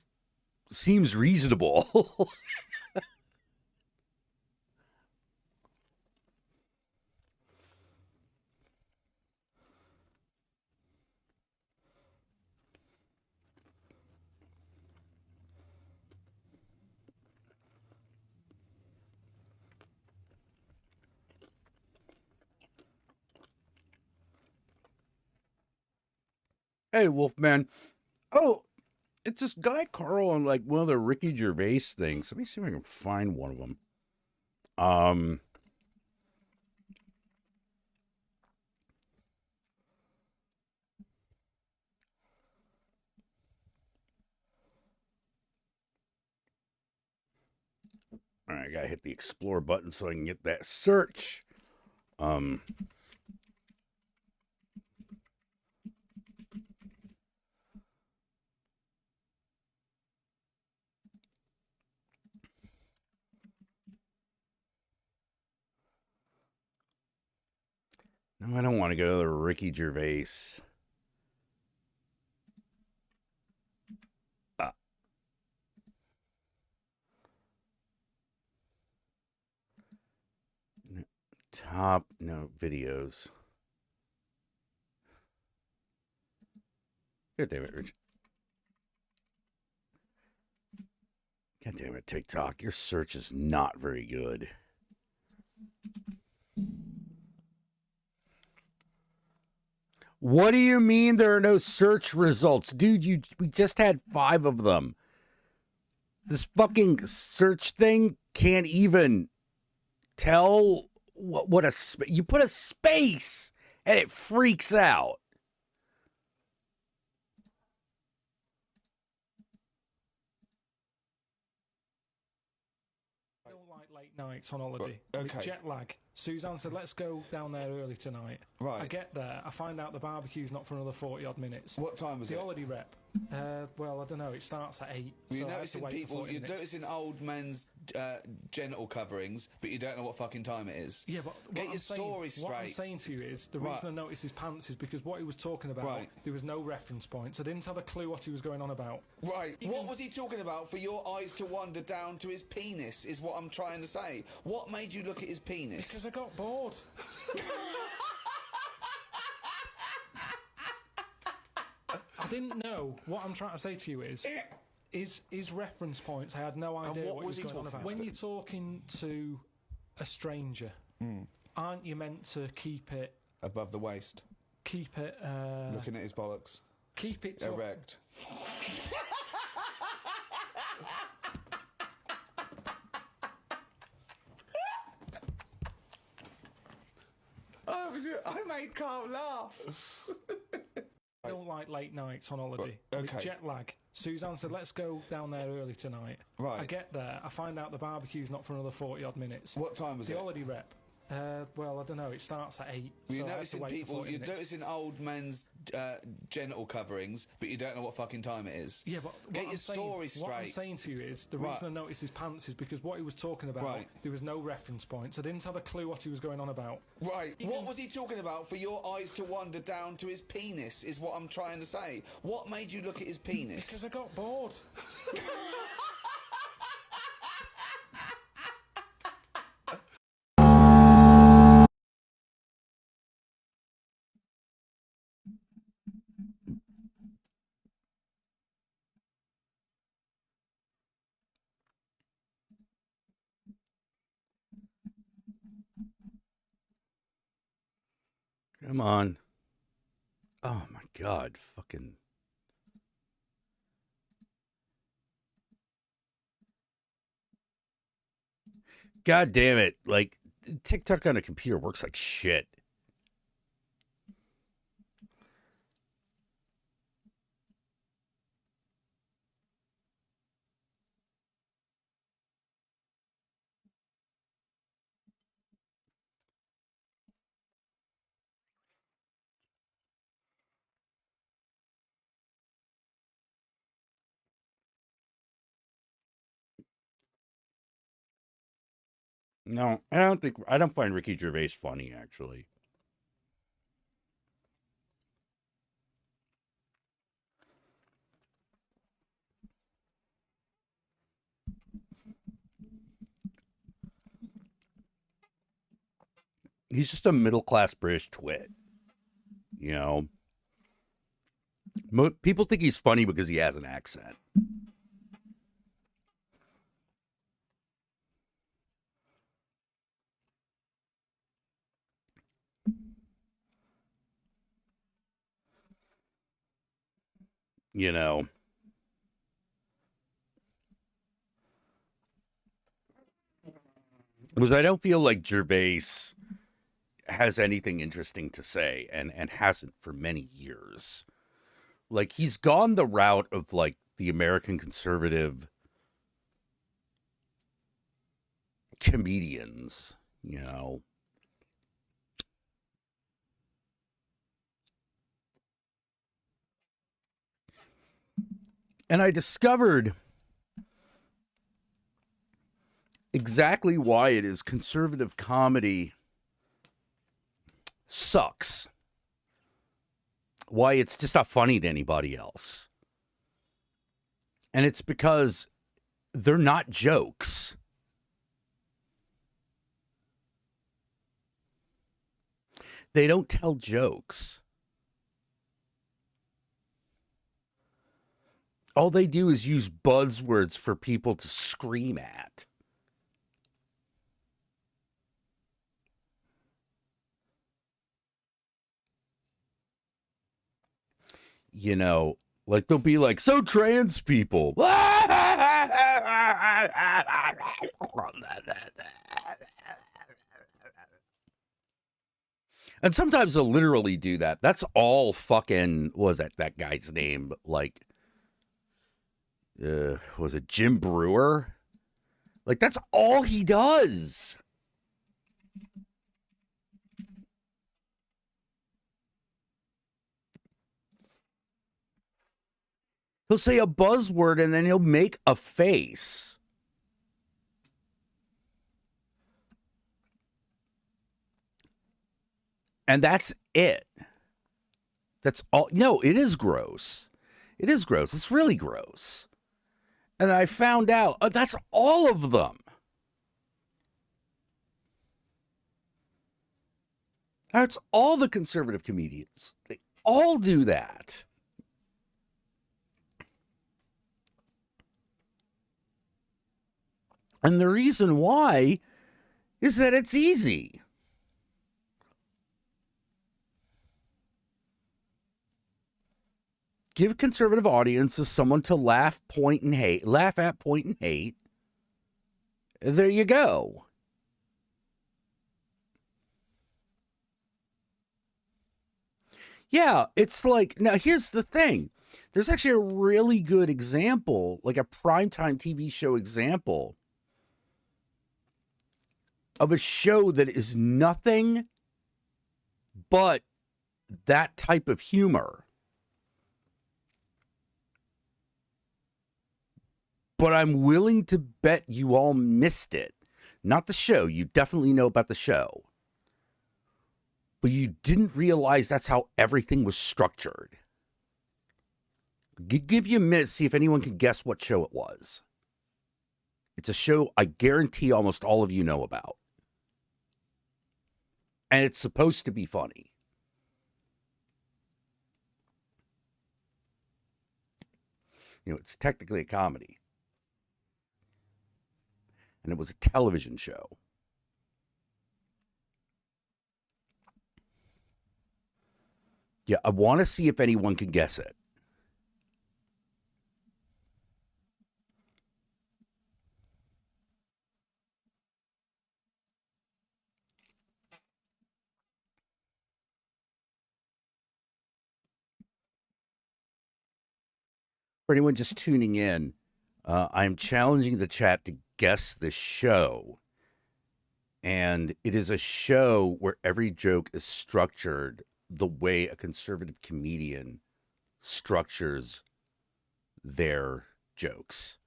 Speaker 1: seems reasonable. Hey, Wolfman. Oh, it's this guy Carl on like one of the Ricky Gervais things. Let me see if I can find one of them. All right, I gotta hit the explore button so I can get that search. No, I don't want to go to the Ricky Gervais. Top, no, videos. God damn it, Rich. God damn it, TikTok. Your search is not very good. What do you mean there are no search results? Dude, we just had 5 of them. This fucking search thing can't even tell what you put a space and it freaks out.
Speaker 13: I don't like late nights on holiday.
Speaker 14: Okay.
Speaker 13: With jet lag. Suzanne said, let's go down there early tonight.
Speaker 14: Right.
Speaker 13: I get there, I find out the barbecue's not for another 40-odd minutes.
Speaker 14: What time was
Speaker 13: the
Speaker 14: it?
Speaker 13: holiday rep. Well, I don't know. It starts at 8.
Speaker 14: Well, you're
Speaker 13: so I have to
Speaker 14: noticing
Speaker 13: wait for
Speaker 14: people,
Speaker 13: 40
Speaker 14: you're
Speaker 13: minutes.
Speaker 14: noticing old men's genital coverings, but you don't know what fucking time it is.
Speaker 13: Yeah, but
Speaker 14: get your story straight.
Speaker 13: What I'm saying to you is, the
Speaker 14: Right.
Speaker 13: reason I noticed his pants is because what he was talking about,
Speaker 14: Right.
Speaker 13: there was no reference points. I didn't have a clue what he was going on about.
Speaker 14: Right. What was he talking about for your eyes to wander down to his penis, is what I'm trying to say. What made you look at his penis?
Speaker 13: Because I got bored. I didn't know. What I'm trying to say to you is his reference points. I had no idea what he was going on about. When you're talking to a stranger, aren't you meant to keep it
Speaker 14: above the waist?
Speaker 13: Keep it
Speaker 14: looking at his bollocks.
Speaker 13: Keep it
Speaker 14: erect. I made Carl laugh.
Speaker 13: I don't like late nights on holiday.
Speaker 14: Okay.
Speaker 13: With jet lag. Suzanne said, let's go down there early tonight.
Speaker 14: Right.
Speaker 13: I get there, I find out the barbecue's not for another 40-odd minutes.
Speaker 14: What time was
Speaker 13: the
Speaker 14: it?
Speaker 13: holiday rep. Well, I don't know. It starts at 8.
Speaker 14: Well, you're
Speaker 13: so I have to
Speaker 14: noticing
Speaker 13: wait for
Speaker 14: people,
Speaker 13: 40
Speaker 14: you're
Speaker 13: minutes.
Speaker 14: noticing old men's genital coverings, but you don't know what fucking time it is.
Speaker 13: Yeah, but
Speaker 14: get
Speaker 13: what
Speaker 14: your
Speaker 13: I'm saying,
Speaker 14: story straight.
Speaker 13: What I'm saying to you is, the
Speaker 14: Right.
Speaker 13: reason I noticed his pants is because what he was talking about,
Speaker 14: Right.
Speaker 13: there was no reference points. I didn't have a clue what he was going on about.
Speaker 14: Right. What was he talking about for your eyes to wander down to his penis, is what I'm trying to say. What made you look at his penis?
Speaker 13: Because I got bored.
Speaker 1: Come on. Oh my God. Fucking. God damn it. Like, TikTok on a computer works like shit. No, I don't find Ricky Gervais funny, actually. He's just a middle-class British twit, you know? People think he's funny because he has an accent. You know? Because I don't feel like Gervais has anything interesting to say and hasn't for many years. Like, he's gone the route of, like, the American conservative comedians, you know? And I discovered exactly why it is conservative comedy sucks. Why it's just not funny to anybody else. And it's because they're not jokes. They don't tell jokes. All they do is use buzzwords for people to scream at. You know, like they'll be like, so trans people. And sometimes they'll literally do that. That's all fucking, what was that guy's name? Like, was it Jim Brewer? Like, that's all he does. He'll say a buzzword and then he'll make a face. And that's it. That's all. No, it is gross. It is gross. It's really gross. And I found out that's all of them. That's all the conservative comedians. They all do that. And the reason why is that it's easy. Give conservative audiences someone to laugh at, point, and hate. There you go. Yeah, it's like, now here's the thing. There's actually a really good example, like a primetime TV show example of a show that is nothing but that type of humor. But I'm willing to bet you all missed it. Not the show. You definitely know about the show. But you didn't realize that's how everything was structured. Give you a minute to see if anyone can guess what show it was. It's a show I guarantee almost all of you know about. And it's supposed to be funny. You know, it's technically a comedy. And it was a television show. Yeah, I want to see if anyone can guess it. For anyone just tuning in, I'm challenging the chat to guess the show. And it is a show where every joke is structured the way a conservative comedian structures their jokes.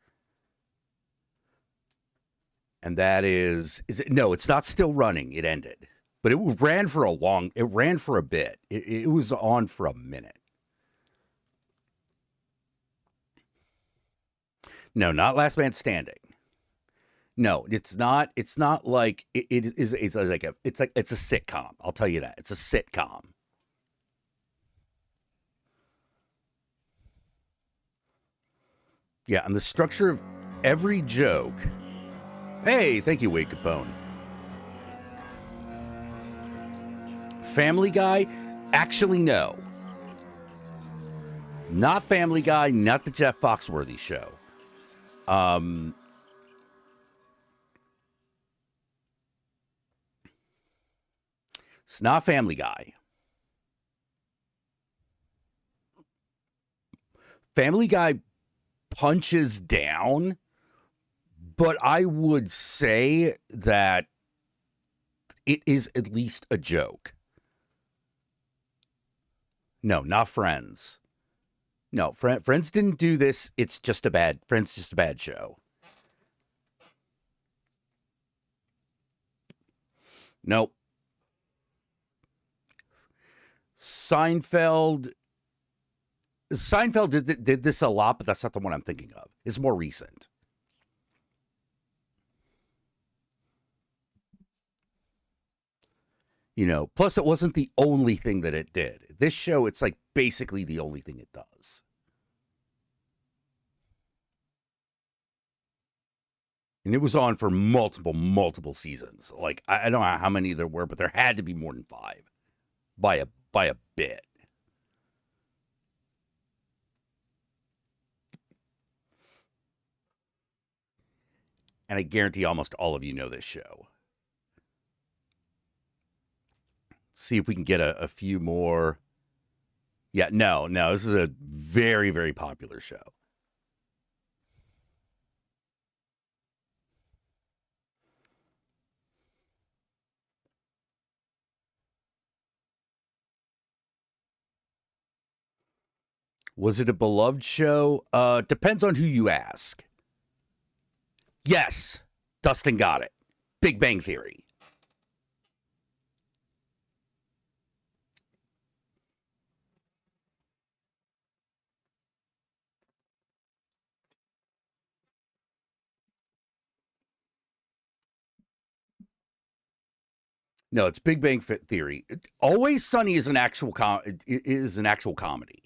Speaker 1: and that is it? No, it's not still running. It ended, but it ran for a bit. It was on for a minute. No, not Last Man Standing. No, it's not. It's not like it is. It's like it's a sitcom. I'll tell you that it's a sitcom. Yeah, and the structure of every joke. Hey, thank you, Wade Capone. Family Guy? Actually, no. Not Family Guy, not the Jeff Foxworthy show. It's not Family Guy. Family Guy punches down, but I would say that it is at least a joke. No, not Friends. No, Friends didn't do this. It's just a bad Friends, just a bad show. Nope. Seinfeld did this a lot, but that's not the one I'm thinking of. It's more recent. You know, plus it wasn't the only thing that it did. This show, it's like basically the only thing it does. And it was on for multiple seasons. Like, I don't know how many there were, but there had to be more than 5 by a bit. And I guarantee almost all of you know this show. Let's see if we can get a few more. Yeah, no, this is a very, very popular show. Was it a beloved show? Depends on who you ask. Yes, Dustin got it. Big Bang Theory. No, it's Big Bang Theory. Always Sunny is an actual comedy.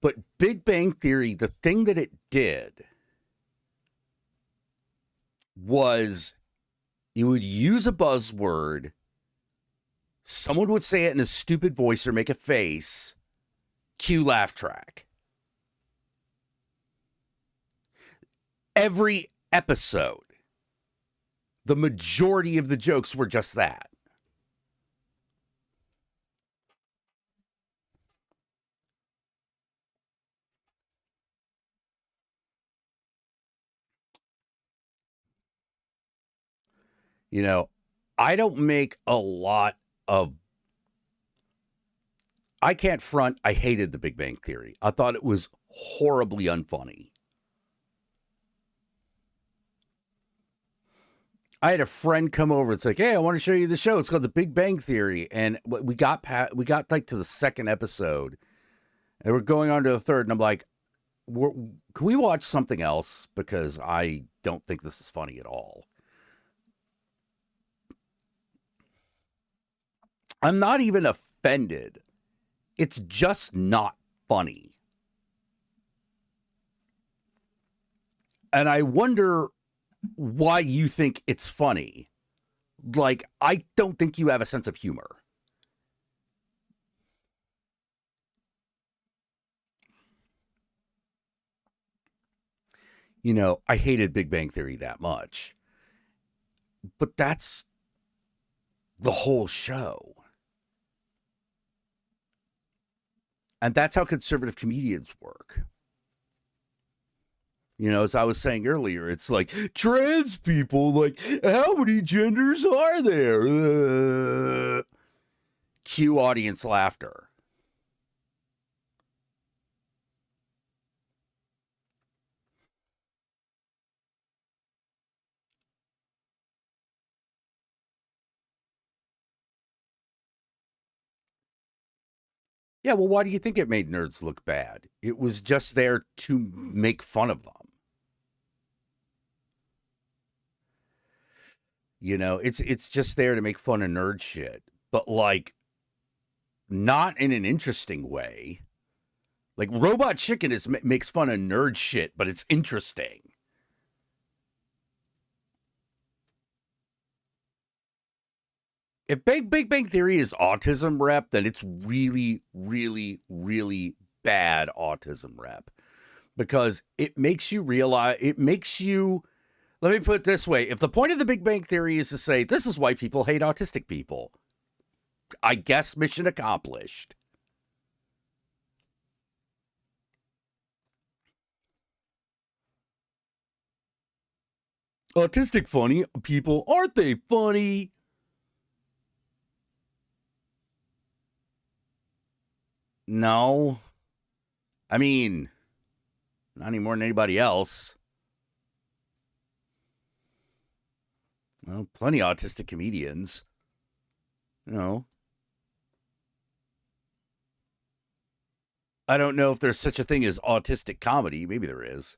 Speaker 1: But Big Bang Theory, the thing that it did was you would use a buzzword, someone would say it in a stupid voice or make a face, cue laugh track. Every episode, the majority of the jokes were just that. You know, I don't make a lot of. I can't front. I hated the Big Bang Theory. I thought it was horribly unfunny. I had a friend come over. It's like, hey, I want to show you the show. It's called The Big Bang Theory, and we got like to the second episode, and we're going on to the third, and I'm like, can we watch something else? Because I don't think this is funny at all. I'm not even offended. It's just not funny. And I wonder why you think it's funny. Like, I don't think you have a sense of humor. You know, I hated Big Bang Theory that much. But that's the whole show. And that's how conservative comedians work. You know, as I was saying earlier, it's like, trans people, like, how many genders are there? Cue audience laughter. Yeah, well, why do you think it made nerds look bad? It was just there to make fun of them. You know, it's just there to make fun of nerd shit, but like not in an interesting way. Like Robot Chicken makes fun of nerd shit, but it's interesting. If Big Bang Theory is autism rep, then it's really, really, really bad autism rep. Because it makes you realize, let me put it this way. If the point of the Big Bang Theory is to say, this is why people hate autistic people, I guess mission accomplished. Autistic funny people, aren't they funny? No. I mean, not any more than anybody else. Well, plenty of autistic comedians. You know. I don't know if there's such a thing as autistic comedy. Maybe there is.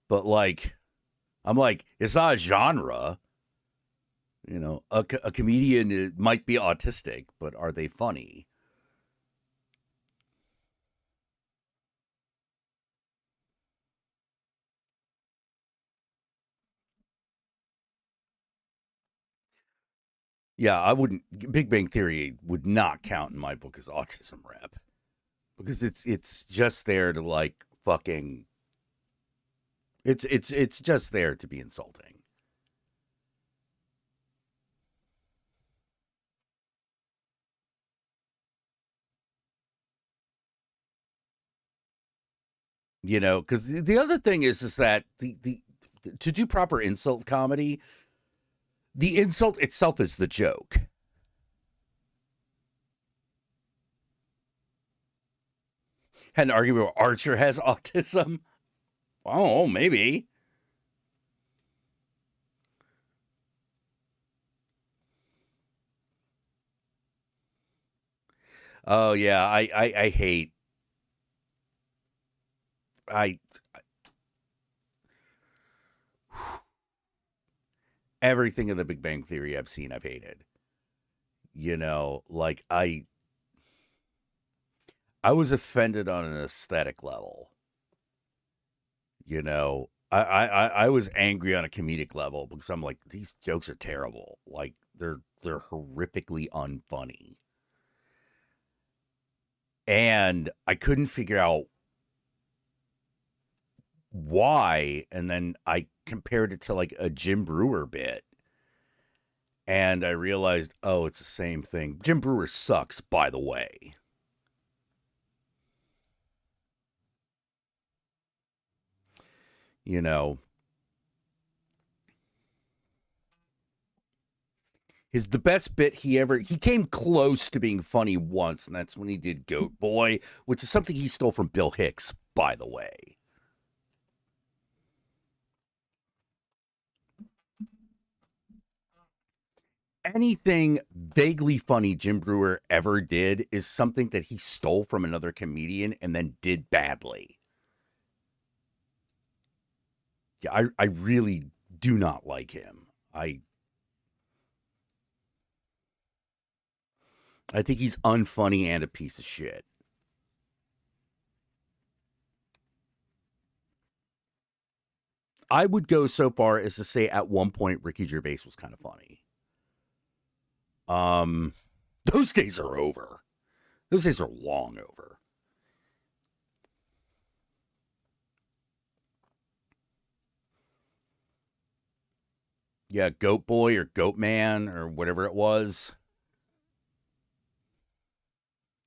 Speaker 1: But like, I'm like, it's not a genre. You know, a comedian might be autistic, but are they funny? Yeah, I wouldn't. Big Bang Theory would not count in my book as autism rep because it's just there to like fucking. It's just there to be insulting. You know, because the other thing is that the to do proper insult comedy, the insult itself is the joke. Had an argument where Archer has autism. Oh, maybe. Oh yeah, I hate. I everything in the Big Bang Theory I've seen, I've hated. You know, like I was offended on an aesthetic level. You know, I was angry on a comedic level because I'm like, these jokes are terrible. Like they're horrifically unfunny. And I couldn't figure out why. And then I compared it to like a Jim Brewer bit. And I realized, oh, it's the same thing. Jim Brewer sucks, by the way. You know, the best bit he came close to being funny once, and that's when he did Goat Boy, which is something he stole from Bill Hicks, by the way. Anything vaguely funny Jim Brewer ever did is something that he stole from another comedian and then did badly. Yeah, I really do not like him. I think he's unfunny and a piece of shit. I would go so far as to say at one point Ricky Gervais was kind of funny. Those days are over. Those days are long over. Yeah, Goat Boy or Goat Man or whatever it was.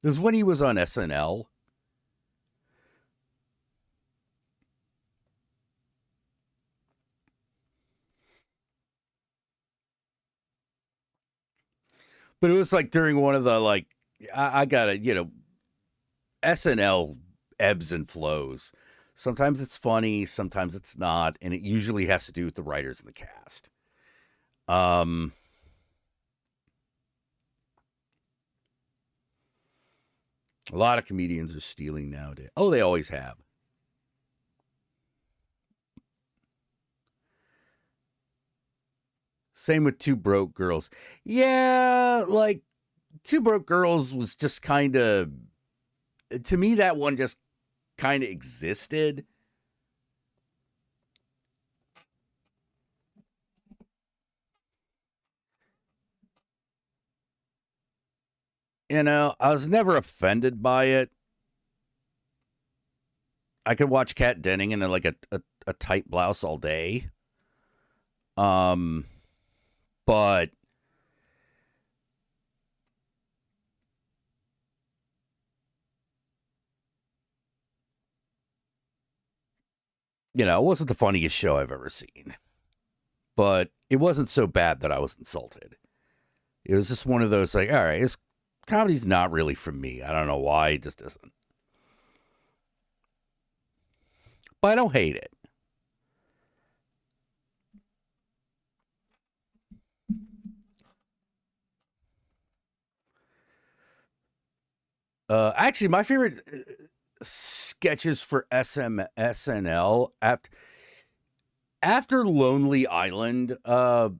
Speaker 1: This is when he was on SNL. But it was like during one of the like, I gotta, SNL ebbs and flows. Sometimes it's funny, sometimes it's not, and it usually has to do with the writers and the cast. A lot of comedians are stealing nowadays. Oh, they always have. Same with Two Broke Girls. Yeah, like Two Broke Girls was just kind of, to me, that one just kind of existed. You know, I was never offended by it. I could watch Kat Denning in like a tight blouse all day. But you know, it wasn't the funniest show I've ever seen. But it wasn't so bad that I was insulted. It was just one of those like, all right, this comedy's not really for me. I don't know why, it just isn't. But I don't hate it. Actually, my favorite sketches for SNL after Lonely Island kind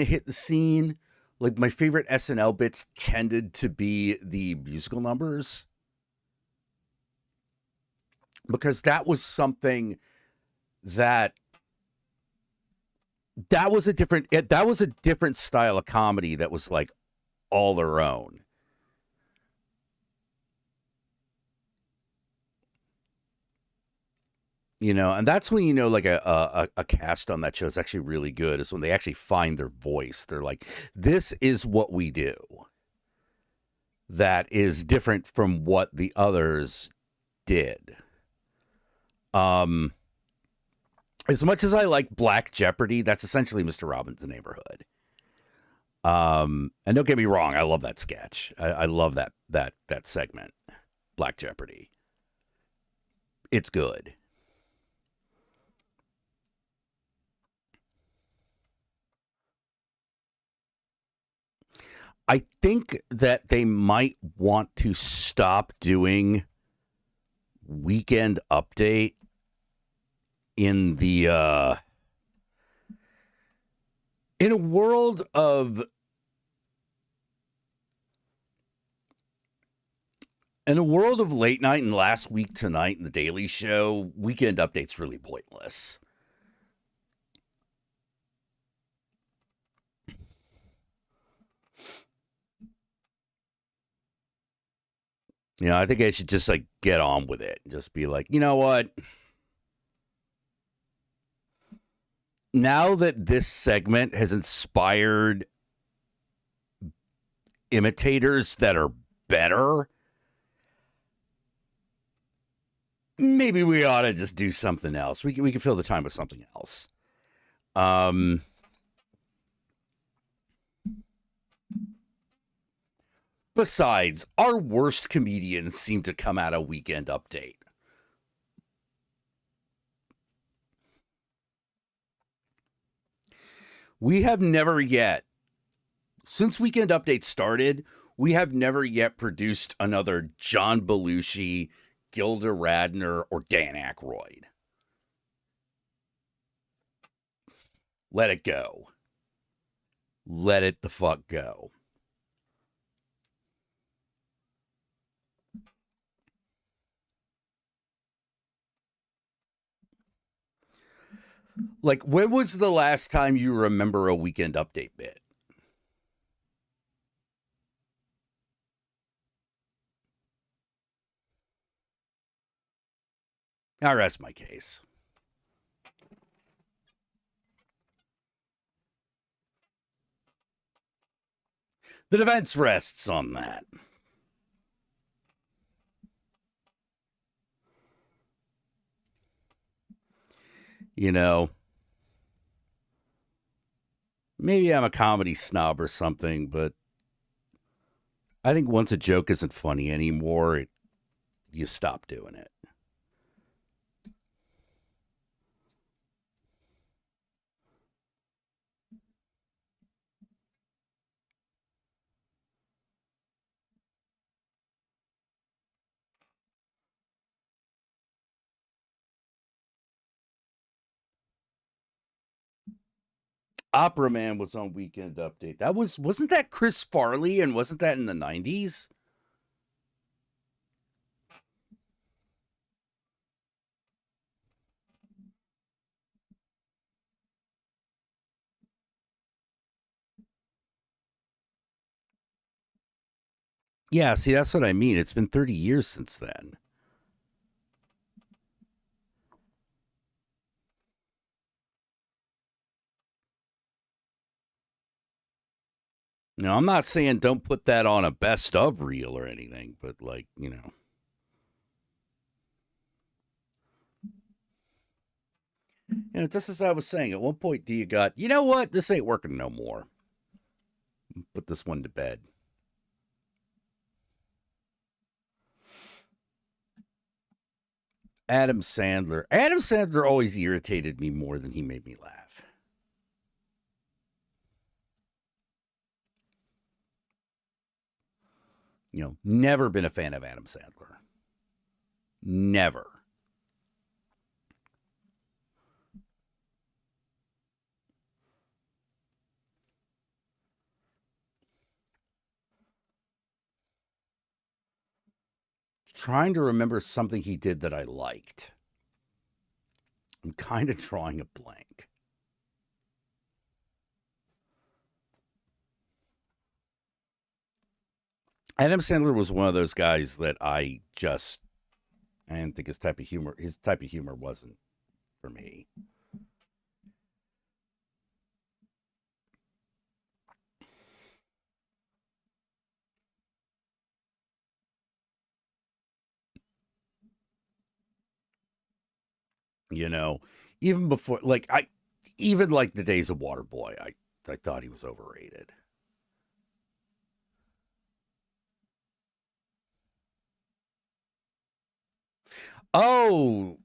Speaker 1: of hit the scene. Like, my favorite SNL bits tended to be the musical numbers, because that was something that was a different style of comedy that was like all their own. You know, and that's when you know, like a cast on that show is actually really good, is when they actually find their voice. They're like, this is what we do that is different from what the others did. As much as I like Black Jeopardy, that's essentially Mr. Robin's Neighborhood. And don't get me wrong, I love that sketch. I love that segment, Black Jeopardy. It's good. I think that they might want to stop doing Weekend Update in the in a world of late night and Last Week Tonight and The Daily Show. Weekend Update's really pointless. You know, I think I should just like get on with it. Just be like, you know what? Now that this segment has inspired imitators that are better, maybe we ought to just do something else. We can fill the time with something else. Besides, our worst comedians seem to come out of Weekend Update. We have never yet, since Weekend Update started, we have never yet produced another John Belushi, Gilda Radner, or Dan Aykroyd. Let it go. Let it the fuck go. Like, when was the last time you remember a Weekend Update bit? I rest my case. The defense rests on that. You know, maybe I'm a comedy snob or something, but I think once a joke isn't funny anymore, you stop doing it. Opera Man was on Weekend Update. Wasn't that Chris Farley, and wasn't that in the 90s? Yeah, see, that's what I mean. It's been 30 years since then. Now, I'm not saying don't put that on a best of reel or anything, but like, you know. You know, just as I was saying, at one point, D, you got, you know what? This ain't working no more. Put this one to bed. Adam Sandler. Adam Sandler always irritated me more than he made me laugh. You know, never been a fan of Adam Sandler. Never. Trying to remember something he did that I liked. I'm kind of drawing a blank. Adam Sandler was one of those guys that I didn't think his type of humor wasn't for me. You know, even before, even like the days of Waterboy, I thought he was overrated. Oh,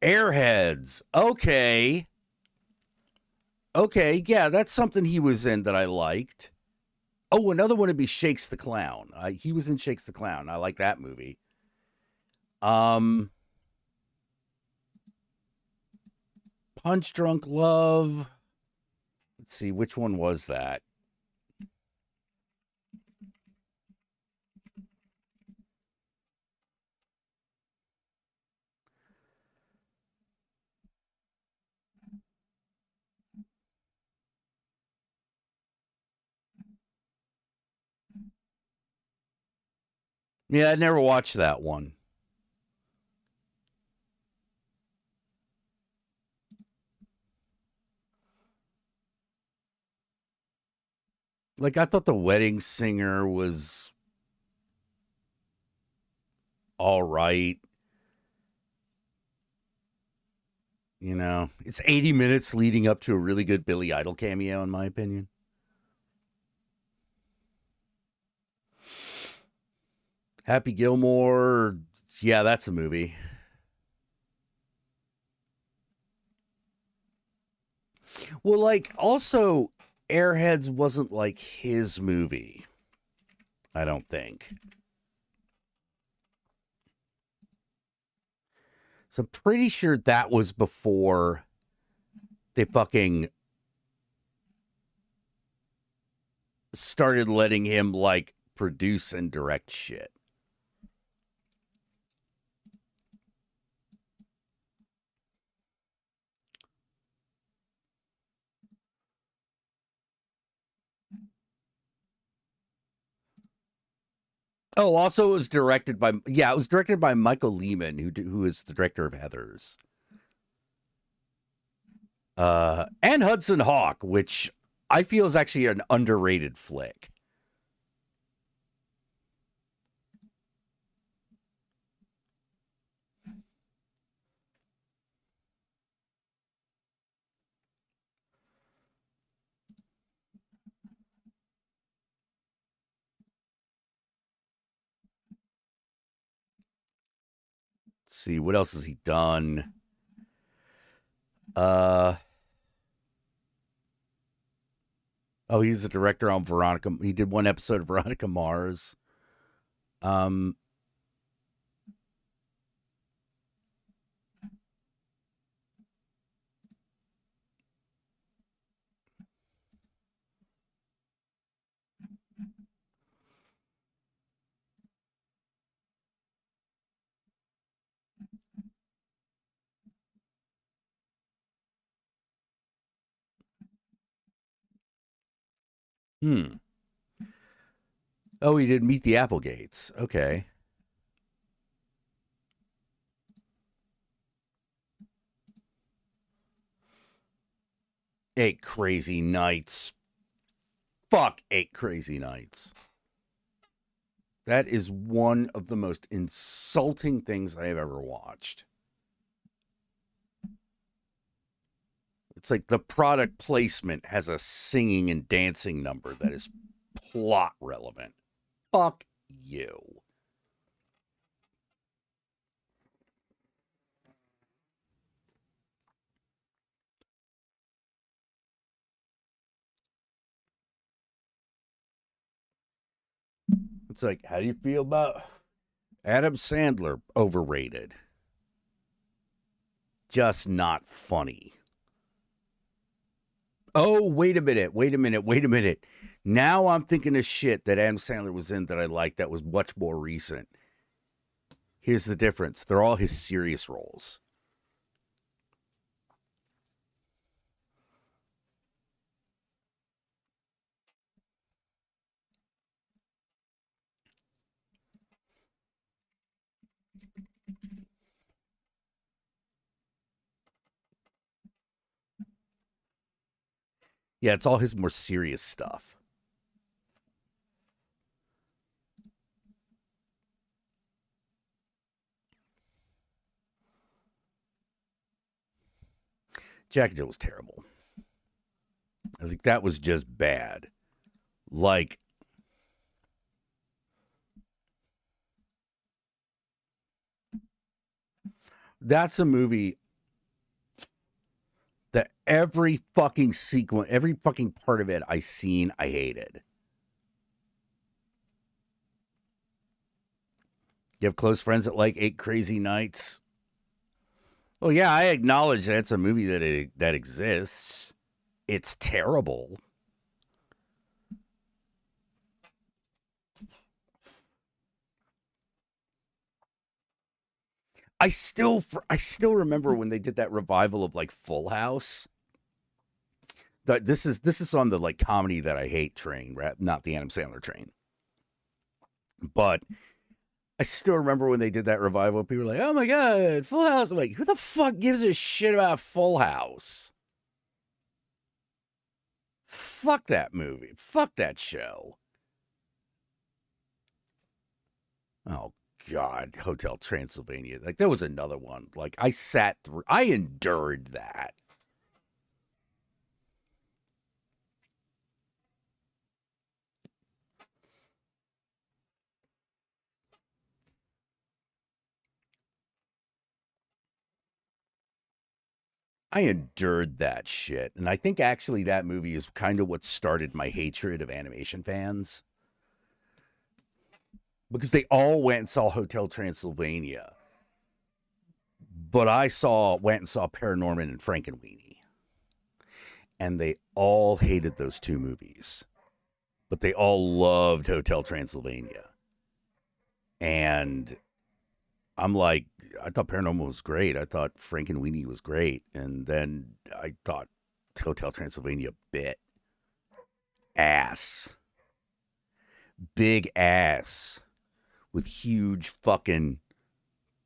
Speaker 1: Airheads. Okay. Okay, yeah, that's something he was in that I liked. Oh, another one would be Shakes the Clown. He was in Shakes the Clown. I like that movie. Punch Drunk Love. Let's see, which one was that? Yeah, I never watched that one. Like, I thought The Wedding Singer was all right. You know, it's 80 minutes leading up to a really good Billy Idol cameo, in my opinion. Happy Gilmore. Yeah, that's a movie. Well, like, also, Airheads wasn't like his movie. I don't think. So I'm pretty sure that was before they fucking started letting him, like, produce and direct shit. Oh, also it was directed by Michael Lehman, who is the director of Heathers. And Hudson Hawk, which I feel is actually an underrated flick. Let's see, what else has he done? He's a director on Veronica. He did one episode of Veronica Mars. Oh, he did Meet the Applegates. Okay. Eight Crazy Nights. Fuck 8 Crazy Nights. That is one of the most insulting things I have ever watched. It's like the product placement has a singing and dancing number that is plot relevant. Fuck you. It's like, how do you feel about Adam Sandler? Overrated. Just not funny. Oh, wait a minute. Now I'm thinking of shit that Adam Sandler was in that I liked that was much more recent. Here's the difference. They're all his serious roles. Yeah, it's all his more serious stuff. Jack Jill was terrible. I think that was just bad. Like, that's a movie that every fucking sequence, every fucking part of it I hated. You have close friends that like 8 Crazy Nights? Oh yeah, I acknowledge that it's a movie that exists. It's terrible. I still remember when they did that revival of like Full House. This is on the like comedy that I hate train, not the Adam Sandler train. But I still remember when they did that revival, people were like, "Oh my god, Full House!" I'm like, who the fuck gives a shit about Full House? Fuck that movie. Fuck that show. Oh God, Hotel Transylvania. Like, there was another one. Like, I endured that. I endured that shit. And I think actually that movie is kind of what started my hatred of animation fans. Because they all went and saw Hotel Transylvania. But I went and saw Paranorman and Frankenweenie. And they all hated those two movies. But they all loved Hotel Transylvania. And I'm like, I thought Paranormal was great. I thought Frankenweenie was great. And then I thought Hotel Transylvania bit. Ass. Big ass. With huge fucking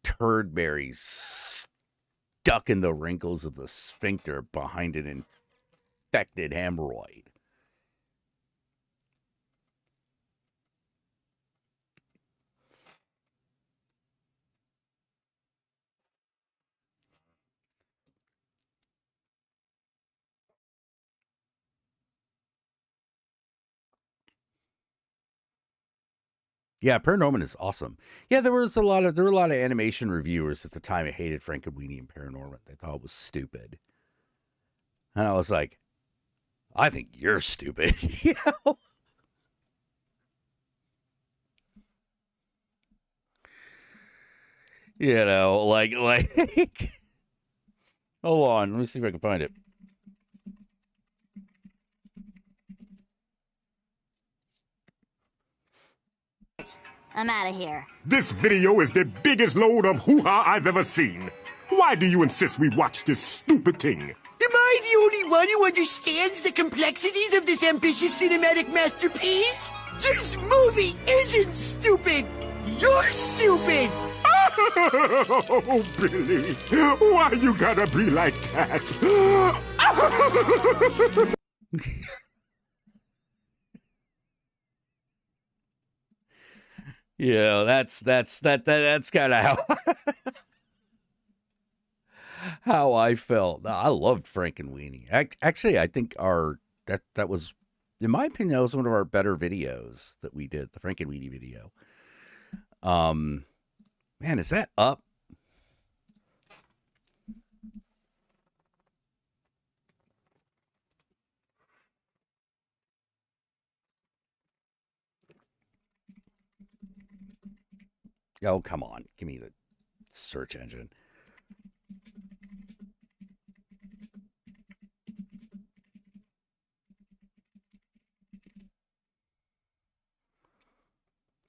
Speaker 1: turd berries stuck in the wrinkles of the sphincter behind an infected hemorrhoid. Yeah, Paranorman is awesome. Yeah, there were a lot of animation reviewers at the time that hated Frankenweenie and Paranorman. They thought it was stupid. And I was like, I think you're stupid. You know? You know, like hold on, let me see if I can find it.
Speaker 15: I'm out of here.
Speaker 16: This video is the biggest load of hoo-ha I've ever seen. Why do you insist we watch this stupid thing?
Speaker 4: Am I
Speaker 17: I the only one who understands the complexities of this ambitious cinematic masterpiece? This movie isn't stupid! You're stupid!
Speaker 16: Oh, Billy, why you gotta be like that?
Speaker 1: Yeah, that's kind of how I felt. I loved Frank and Weenie. Actually, I think that was, in my opinion, that was one of our better videos that we did, the Frank and Weenie video. Man, is that up? Oh, come on. Give me the search engine.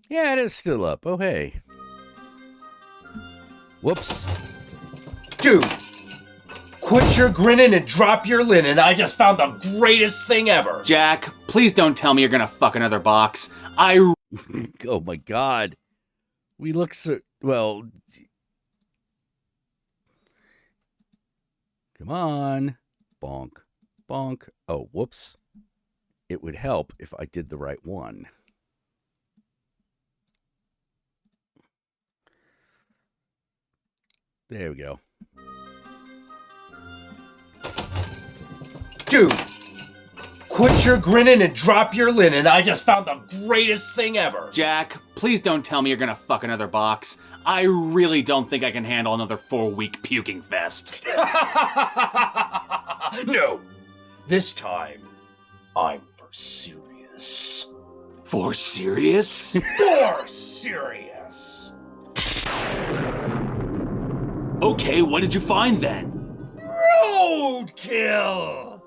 Speaker 1: Yeah, it is still up. Oh, hey. Whoops.
Speaker 18: Dude, quit your grinning and drop your linen. I just found the greatest thing ever.
Speaker 19: Jack, please don't tell me you're gonna fuck another box.
Speaker 1: Oh my God. We look so, well. Come on. Bonk. Bonk. Oh, whoops. It would help if I did the right one. There we go.
Speaker 18: Dude, quit your grinning and drop your linen. I just found the greatest thing ever.
Speaker 19: Jack, please don't tell me you're gonna fuck another box. I really don't think I can handle another 4-week puking fest.
Speaker 18: No, this time, I'm for serious.
Speaker 19: For serious?
Speaker 18: For serious.
Speaker 19: Okay, what did you find then?
Speaker 18: Roadkill!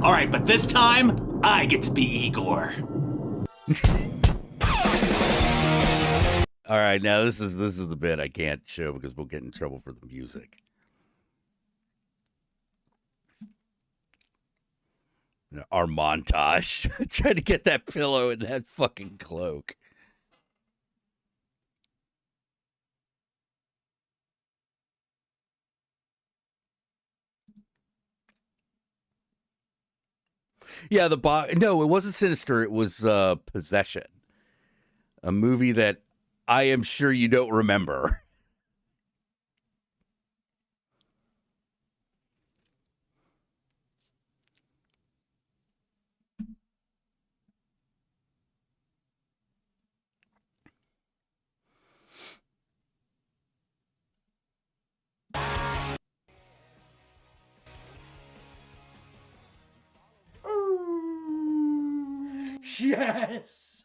Speaker 19: Alright, but this time, I get to be Igor.
Speaker 1: All right, now this is the bit I can't show because we'll get in trouble for the music. Our montage. Trying to get that pillow in that fucking cloak. Yeah, no, it wasn't Sinister. It was Possession, a movie that I am sure you don't remember.
Speaker 18: Yes!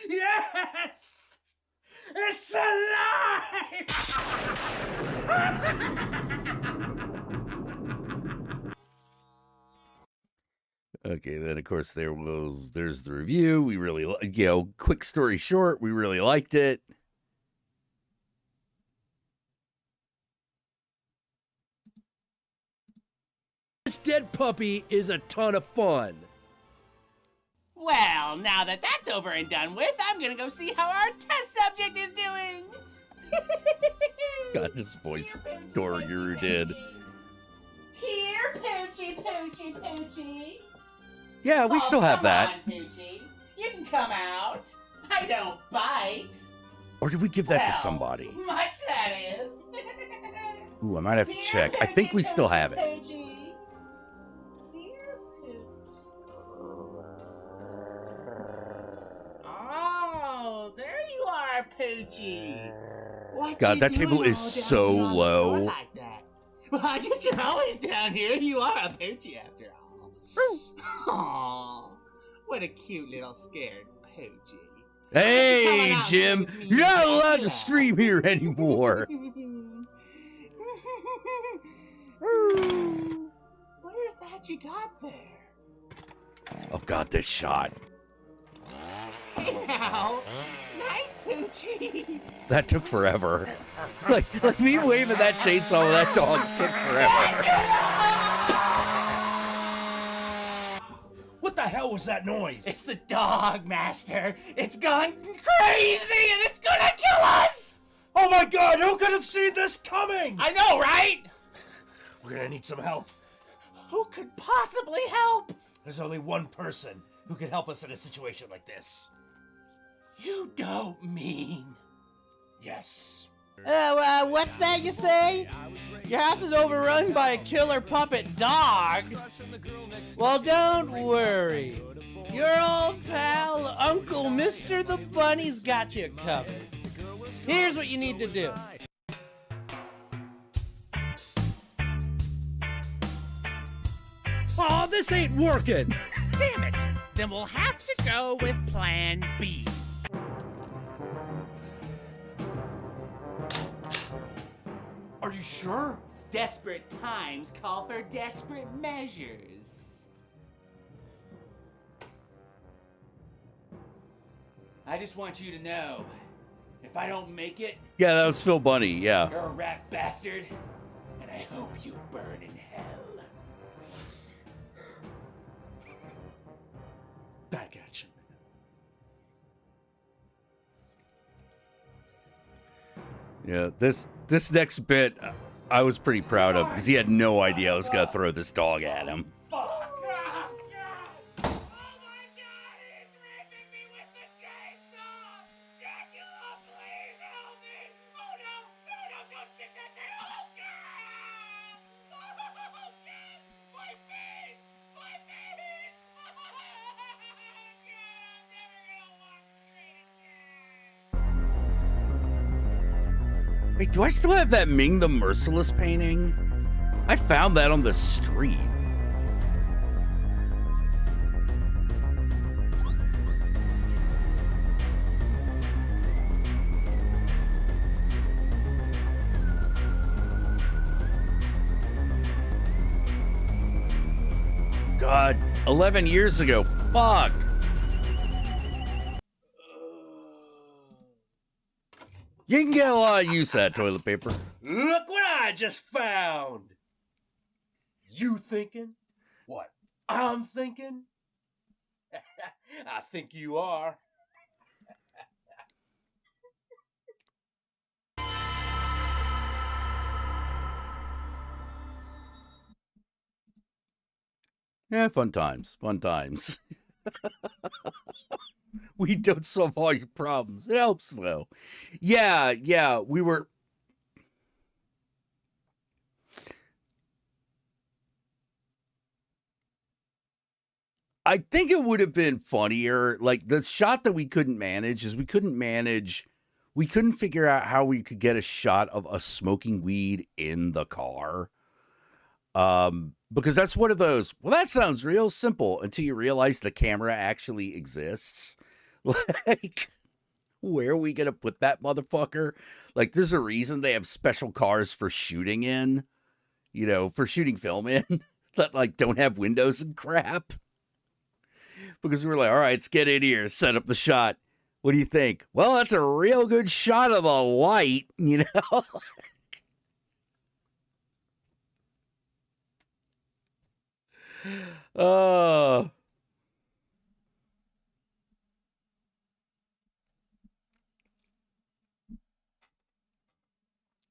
Speaker 18: Yes! It's alive!
Speaker 1: Okay, then of course there's the review. We really, quick story short, we really liked it.
Speaker 20: This dead puppy is a ton of fun.
Speaker 21: Well, now that that's over and done with, I'm gonna go see how our test subject is doing.
Speaker 1: God, this voice Dora Guru did.
Speaker 21: Here, Poochie, Poochie, Poochie.
Speaker 1: Yeah, we still have that.
Speaker 21: Come on, Poochie. You can come out. I don't bite.
Speaker 1: Or did we give that to somebody?
Speaker 21: Much that is.
Speaker 1: Ooh, I might have to check. I think we still have it.
Speaker 21: Poochie. Oh, there you are, Poochie. What
Speaker 1: God,
Speaker 21: you
Speaker 1: that table
Speaker 21: doing
Speaker 1: is
Speaker 21: all down
Speaker 1: so
Speaker 21: here on the floor
Speaker 1: low.
Speaker 21: like that? Well, I guess you're always down here. You are a Poochie after all. Aww, what a cute little scared Poochie.
Speaker 1: Hey, Jim, you're not allowed to stream here anymore.
Speaker 21: What is that you got there?
Speaker 1: Oh, God, this shot.
Speaker 21: Hey now, nice Poochie.
Speaker 1: That took forever. Like me waving that chainsaw with that dog took forever.
Speaker 20: What the hell was that noise?
Speaker 21: It's the dog, Master. It's gone crazy and it's gonna kill us!
Speaker 20: Oh my god, who could have seen this coming?
Speaker 21: I know, right?
Speaker 20: We're gonna need some help.
Speaker 21: Who could possibly help?
Speaker 20: There's only one person who can help us in a situation like this.
Speaker 21: You don't mean...
Speaker 20: Yes.
Speaker 3: What's that you say? Your house is overrun by a killer puppet dog? Well, don't worry. Your old pal, Uncle Mr. the Bunny's got you covered. Here's what you need to do.
Speaker 20: Aw, this ain't working!
Speaker 3: Damn it! Then we'll have to go with Plan B.
Speaker 20: Are you sure?
Speaker 21: Desperate times call for desperate measures. I just want you to know, if I don't make it...
Speaker 1: Yeah, that was Phil Bunny, yeah.
Speaker 21: You're a rat bastard, and I hope you burn in hell.
Speaker 20: Back at you.
Speaker 1: Yeah, this next bit I was pretty proud of because he had no idea I was gonna throw this dog at him. Wait, do I still have that Ming the Merciless painting? I found that on the street. God, 11 years ago. Fuck. You can get a lot of use out of toilet paper.
Speaker 20: Look what I just found! You thinking? What I'm thinking? I think you are.
Speaker 1: Yeah, fun times. Fun times. We don't solve all your problems. It helps, though. Yeah, we were... I think it would have been funnier. Like, the shot that we couldn't manage is we couldn't figure out how we could get a shot of us smoking weed in the car. Because that's one of those, well, that sounds real simple until you realize the camera actually exists. Like, where are we going to put that motherfucker? Like, there's a reason they have special cars for shooting in, you know, for shooting film in that, like, don't have windows and crap. Because we're like, all right, let's get in here, set up the shot. What do you think? Well, that's a real good shot of the light, you know?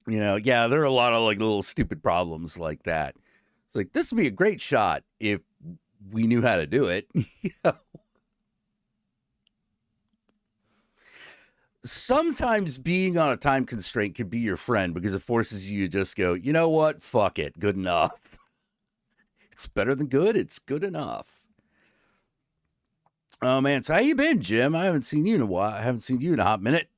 Speaker 1: You know, yeah, there are a lot of like little stupid problems like that. It's like, this would be a great shot if we knew how to do it. You know? Sometimes being on a time constraint can be your friend because it forces you to just go, you know what? Fuck it. Good enough. It's better than good. It's good enough. Oh, man. So how you been, Jim? I haven't seen you in a while. I haven't seen you in a hot minute.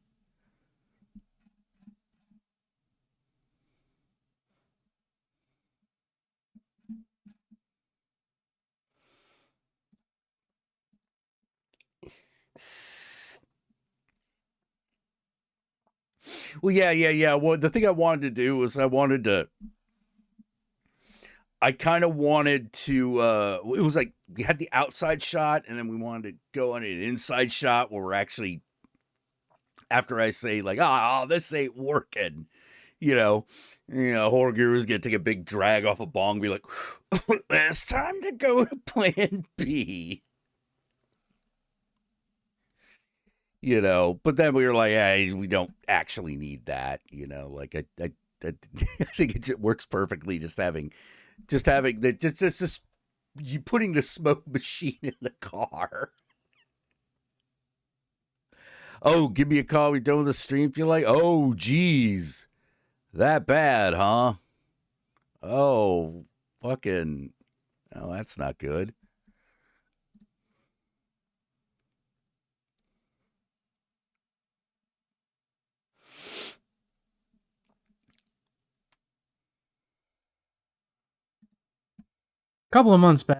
Speaker 1: Well, yeah. Well, the thing I wanted to do was I kind of wanted to, it was like we had the outside shot and then we wanted to go on an inside shot where we're actually after I say like, this ain't working, Horror Guru's gonna take a big drag off a bong, and be like, it's time to go to Plan B. But then we were like, hey, we don't actually need that, like I think it works perfectly just having just you putting the smoke machine in the car. Oh, give me a call. We done with the stream. Feel like, oh, geez, that bad, huh? Oh, fucking, oh, that's not good.
Speaker 5: Couple of months back.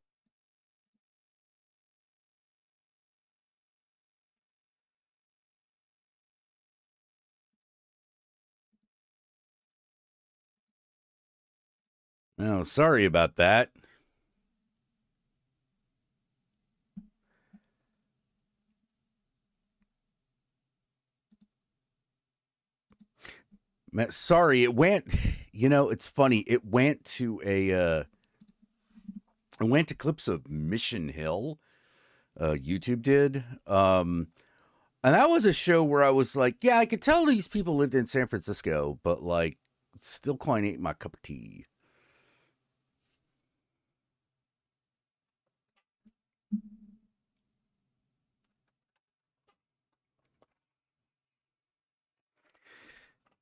Speaker 1: Oh, sorry about that. Man, sorry, it went. It's funny. It went to clips of Mission Hill. YouTube did. And that was a show where I was like, yeah, I could tell these people lived in San Francisco, but like, still quite ain't my cup of tea.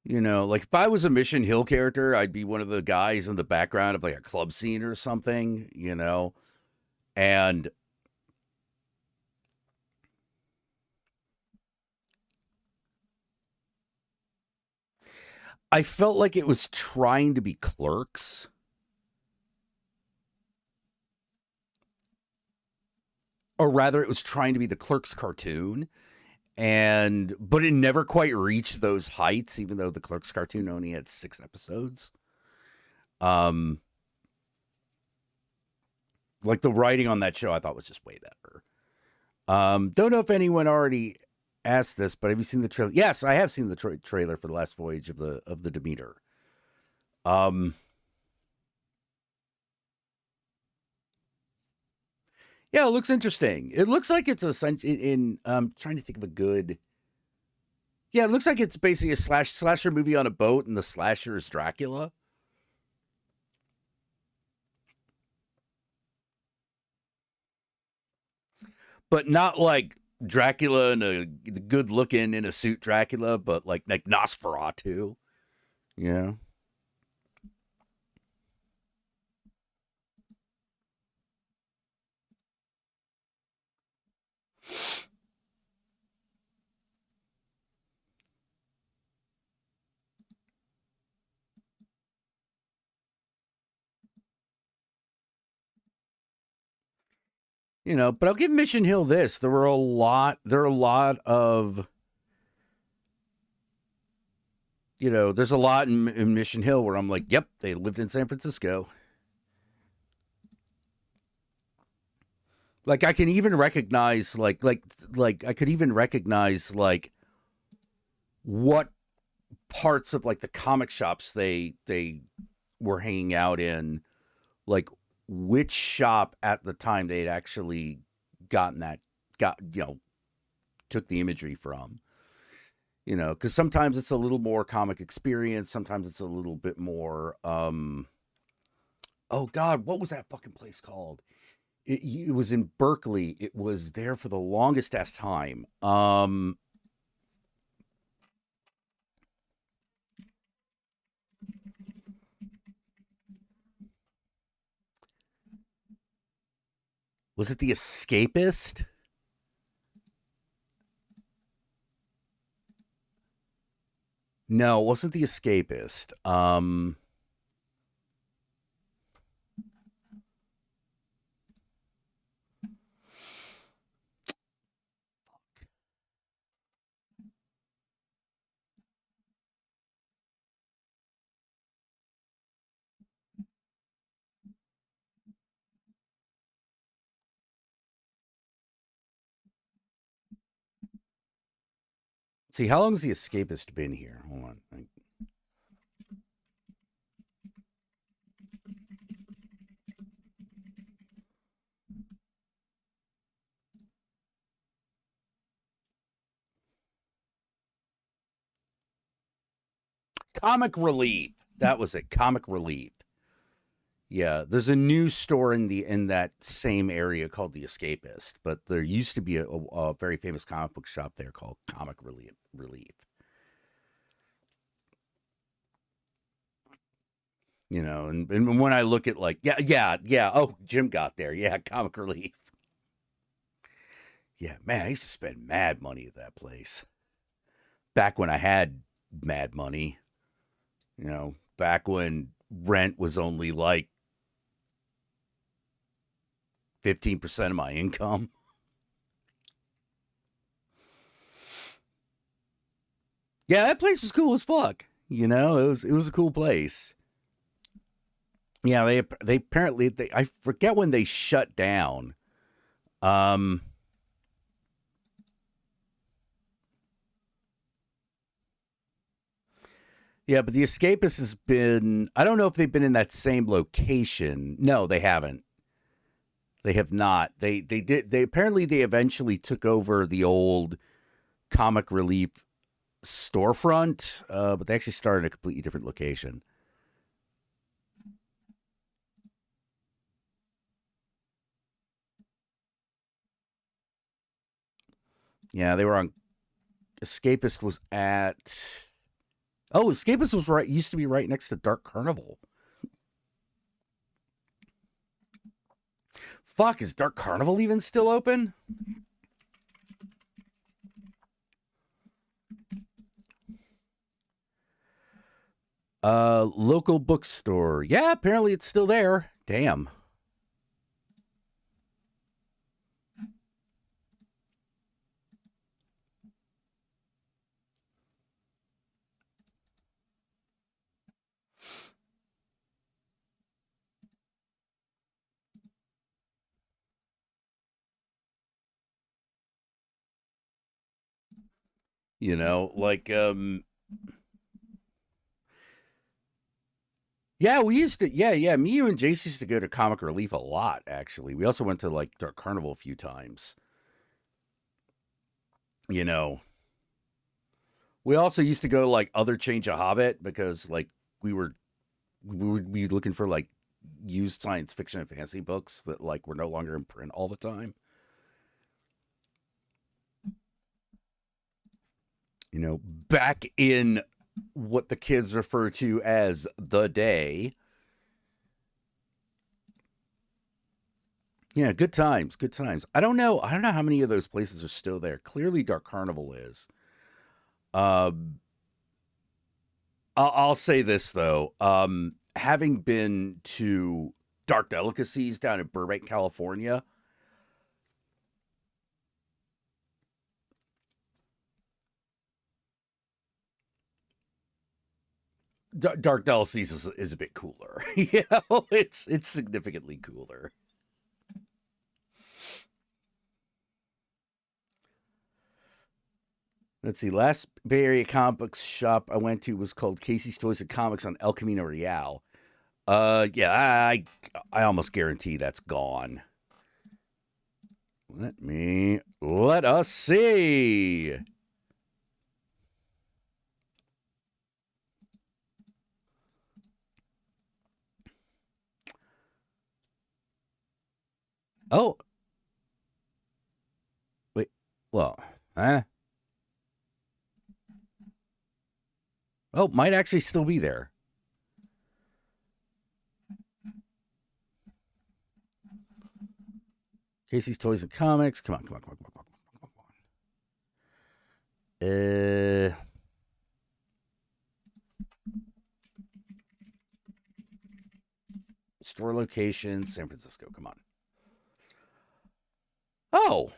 Speaker 1: Like if I was a Mission Hill character, I'd be one of the guys in the background of like a club scene or something, and I felt like it was trying to be Clerks. Or rather, it was trying to be the Clerks cartoon. But it never quite reached those heights, even though the Clerks cartoon only had 6 episodes. Like the writing on that show, I thought was just way better. Don't know if anyone already asked this, but have you seen the trailer? Yes, I have seen the trailer for the last voyage of the Demeter. Yeah, it looks interesting. It looks like it's trying to think of a good. Yeah, it looks like it's basically a slasher movie on a boat, and the slasher is Dracula. But not like Dracula and a good looking in a suit Dracula, but like Nosferatu. Yeah. But I'll give Mission Hill this. There are a lot of, there's a lot in Mission Hill where I'm like, yep, they lived in San Francisco. Like I can even recognize like I could even recognize like what parts of like the comic shops they were hanging out in, like which shop at the time they'd actually took the imagery from. Because sometimes it's a little more comic experience, sometimes it's a little bit more oh god, what was that fucking place called? It was in Berkeley. It was there for the longest ass time. Was it The Escapist? No, it wasn't The Escapist. See, how long has the Escapist been here? Hold on. Comic Relief. That was it. Comic Relief. Yeah, there's a new store in that same area called the Escapist, but there used to be a very famous comic book shop there called Comic Relief. You know, and when I look at like yeah. Oh, Jim got there. Yeah, Comic Relief. Yeah, man, I used to spend mad money at that place. Back when I had mad money. You know, back when rent was only like 15% of my income. Yeah, that place was cool as fuck. You know, it was a cool place. Yeah, they apparently I forget when they shut down. Yeah, but the Escapist has been, I don't know if they've been in that same location. No, they haven't. They have not. They apparently they eventually took over the old Comic Relief storefront, but they actually started in a completely different location. Yeah, they were on. Escapist was at. Oh, Escapist was right. Used to be right next to Dark Carnival. Fuck, is Dark Carnival even still open? Local bookstore. Yeah, apparently it's still there. Damn. You know, like yeah, we used to me, you and Jace used to go to Comic Relief a lot, actually. We also went to like Dark Carnival a few times. You know. We also used to go to like Other Change of Hobbit because like we would be looking for like used science fiction and fantasy books that like were no longer in print all the time. You know, back in what the kids refer to as the day. Yeah, good times, good times. I don't know how many of those places are still there. Clearly Dark Carnival is. I'll say this though. Having been to Dark Delicacies down in Burbank, California, Dark Delicacies is a bit cooler. You know, it's significantly cooler. Let's see. Last Bay Area comic book shop I went to was called Casey's Toys and Comics on El Camino Real. Yeah, I almost guarantee that's gone. Let us see. Oh. Wait. Well, Oh, might actually still be there. Casey's Toys and Comics. Come on. Store location, San Francisco. Come on. Oh.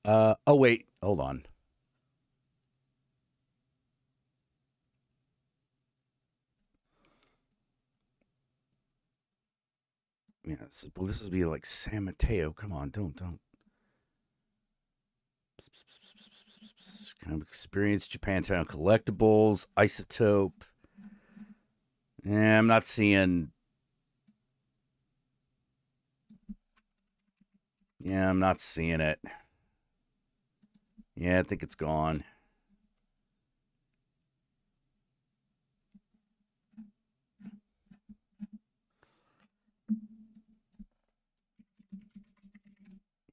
Speaker 1: Oh, wait. Hold on. Yeah, well, this would be like San Mateo. Come on, don't. Kind of experience, Japantown Collectibles, Isotope. I'm not seeing. Yeah, I'm not seeing it. Yeah, I think it's gone.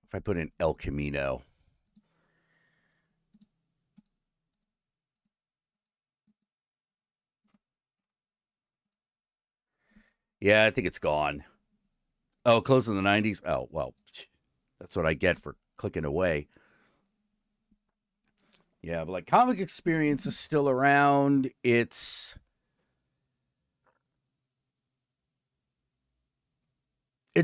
Speaker 1: If I put in El Camino. Yeah, I think it's gone. Oh, closed in the 90s? Oh, well, that's what I get for clicking away. Yeah, but like Comic Experience is still around. It's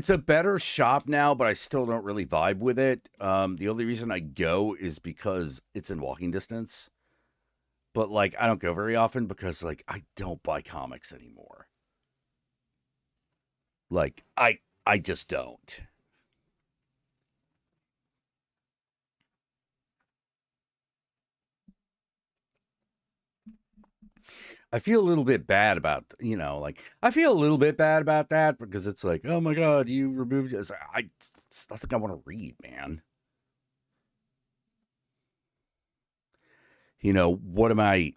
Speaker 1: a better shop now, but I still don't really vibe with it. The only reason I go is because it's in walking distance. But like I don't go very often because like I don't buy comics anymore. Like I just don't. I feel a little bit bad about, I feel a little bit bad about that because it's like, oh my God, you removed it. It's nothing I want to read, man. What am I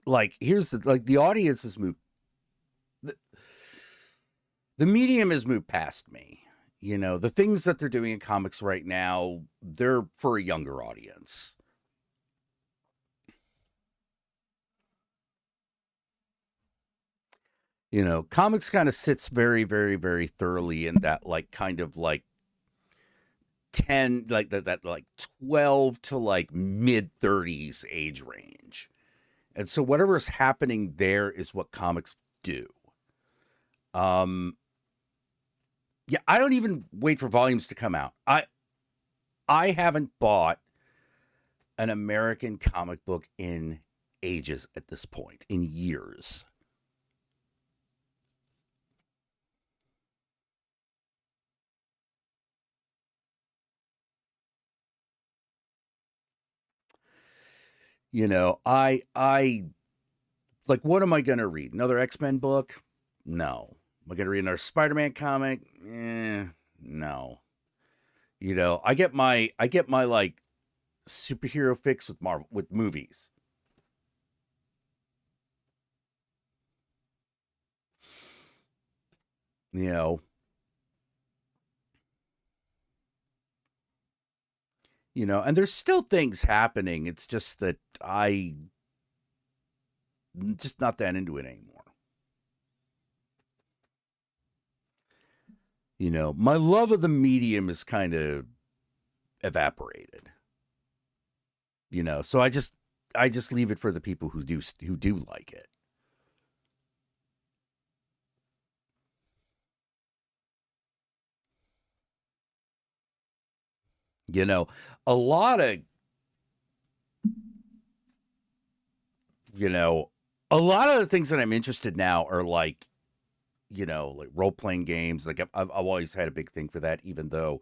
Speaker 1: like? Here's the audience has moved. The medium has moved past me. The things that they're doing in comics right now, they're for a younger audience. Comics kind of sits very, very, very thoroughly in that like kind of like 10 like that like 12 to like mid 30s age range. And so whatever's happening there is what comics do. Yeah, I don't even wait for volumes to come out. I haven't bought an American comic book in ages at this point, in years. I like, what am I going to read? Another X-Men book? No. Am I going to read another Spider-Man comic? No. I get my like superhero fix with Marvel, with movies. And there's still things happening. It's just that I'm just not that into it anymore. My love of the medium is kind of evaporated. So I just leave it for the people who do like it. A lot of the things that I'm interested now are like like role playing games. Like I've always had a big thing for that, even though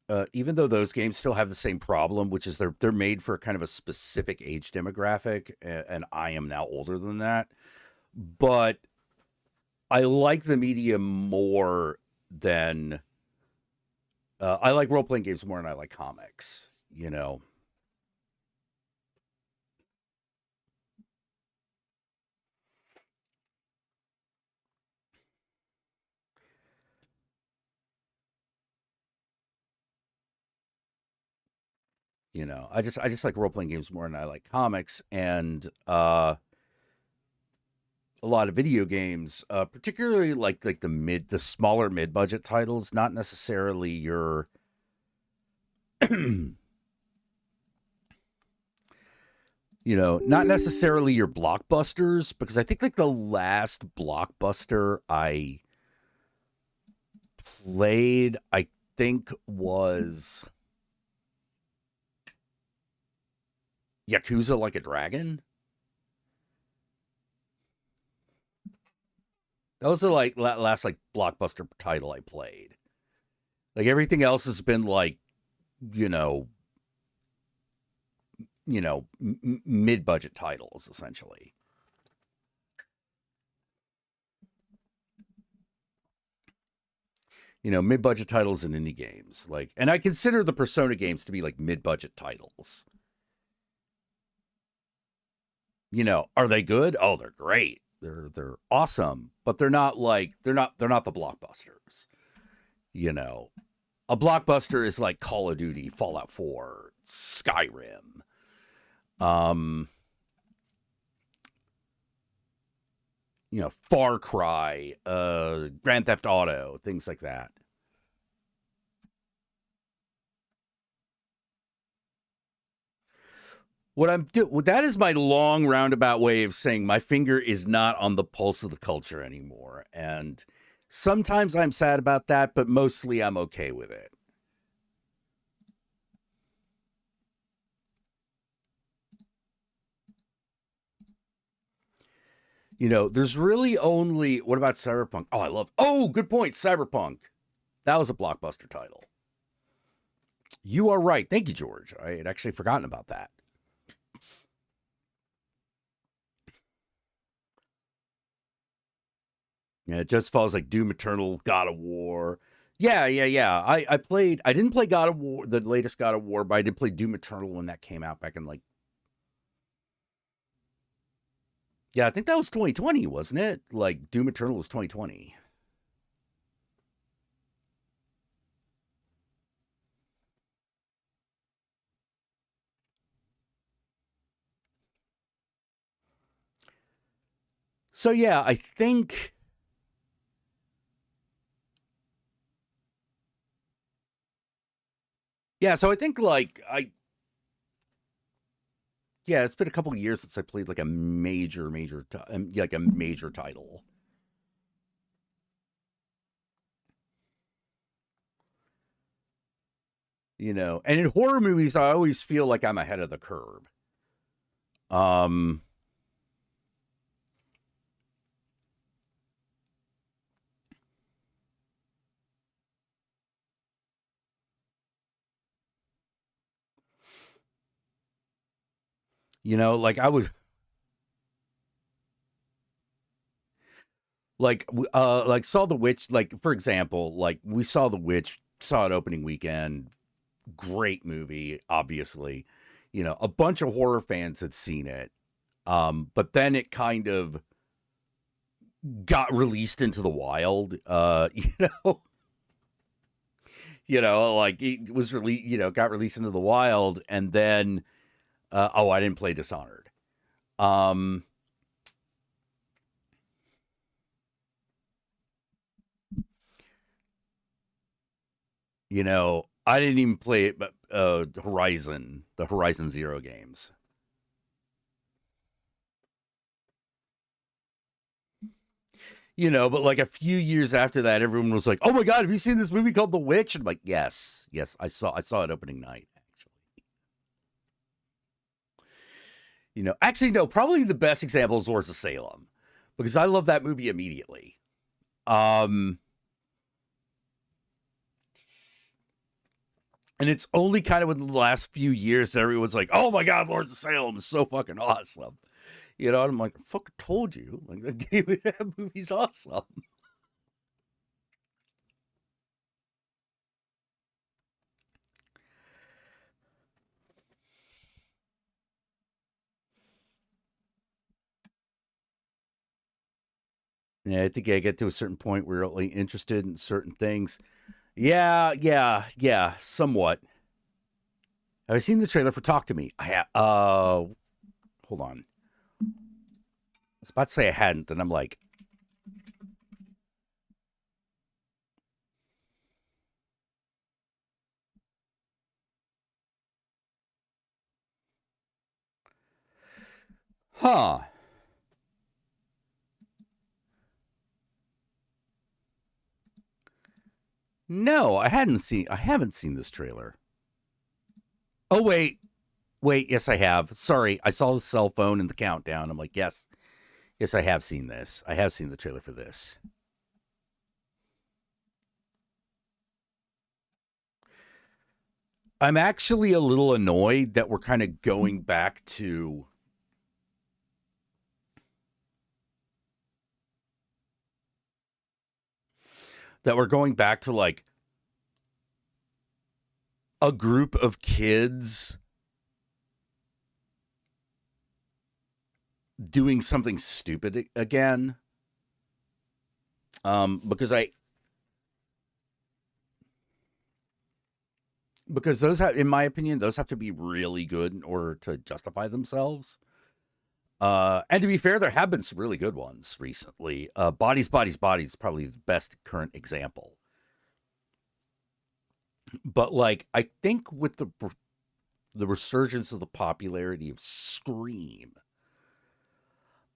Speaker 1: those games still have the same problem, which is they're made for kind of a specific age demographic, and I am now older than that. But I like the medium more than I like role playing games more than I like comics. I just like role playing games more than I like comics, and a lot of video games, particularly like the smaller mid budget titles, not necessarily your not necessarily your blockbusters, because I think like the last blockbuster I played, I think was Yakuza Like a Dragon. That was the like last like blockbuster title I played. Like everything else has been like, mid-budget titles essentially. Mid-budget titles and indie games. Like, and I consider the Persona games to be like mid-budget titles. Are they good? Oh, they're great. They're awesome, but they're not the blockbusters. A blockbuster is like Call of Duty, Fallout 4, Skyrim. Far Cry, Grand Theft Auto, things like that. That is my long roundabout way of saying my finger is not on the pulse of the culture anymore. And sometimes I'm sad about that, but mostly I'm okay with it. There's really only, what about Cyberpunk? Good point, Cyberpunk. That was a blockbuster title. You are right. Thank you, George. I had actually forgotten about that. Yeah, it just follows like Doom Eternal, God of War. Yeah. I didn't play God of War, the latest God of War, but I did play Doom Eternal when that came out back in like, yeah, I think that was 2020, wasn't it? Like Doom Eternal was 2020. So yeah, I think so I think it's been a couple of years since I played like a major title. And in horror movies, I always feel like I'm ahead of the curve. Like I was like saw The Witch, like for example, like we saw The Witch, saw it opening weekend, great movie, obviously. A bunch of horror fans had seen it. But then it kind of got released into the wild, like it was got released into the wild, and then I didn't play Dishonored. I didn't even play it, but the Horizon Zero games. But like a few years after that, everyone was like, "Oh my God, have you seen this movie called The Witch?" And I'm like, yes, I saw it opening night. Actually, no, probably the best example is Lords of Salem, because I love that movie immediately. And it's only kind of within the last few years that everyone's like, "Oh my God, Lords of Salem is so fucking awesome." And I'm like, I fucking told you. Like, that movie's awesome. Yeah, I think I get to a certain point where you're really interested in certain things. Yeah, somewhat. Have I seen the trailer for Talk to Me? I have. Hold on. I was about to say I hadn't, and I'm like, huh. No, I haven't seen this trailer. Oh, wait, yes, I have. Sorry, I saw the cell phone and the countdown. I'm like, yes, Yes, I have seen this. I have seen the trailer for this. I'm actually a little annoyed that we're kind of going back to like a group of kids doing something stupid again. Because those have, in my opinion, those have to be really good in order to justify themselves. And to be fair, there have been some really good ones recently. Bodies is probably the best current example. But like, I think with the resurgence of the popularity of Scream,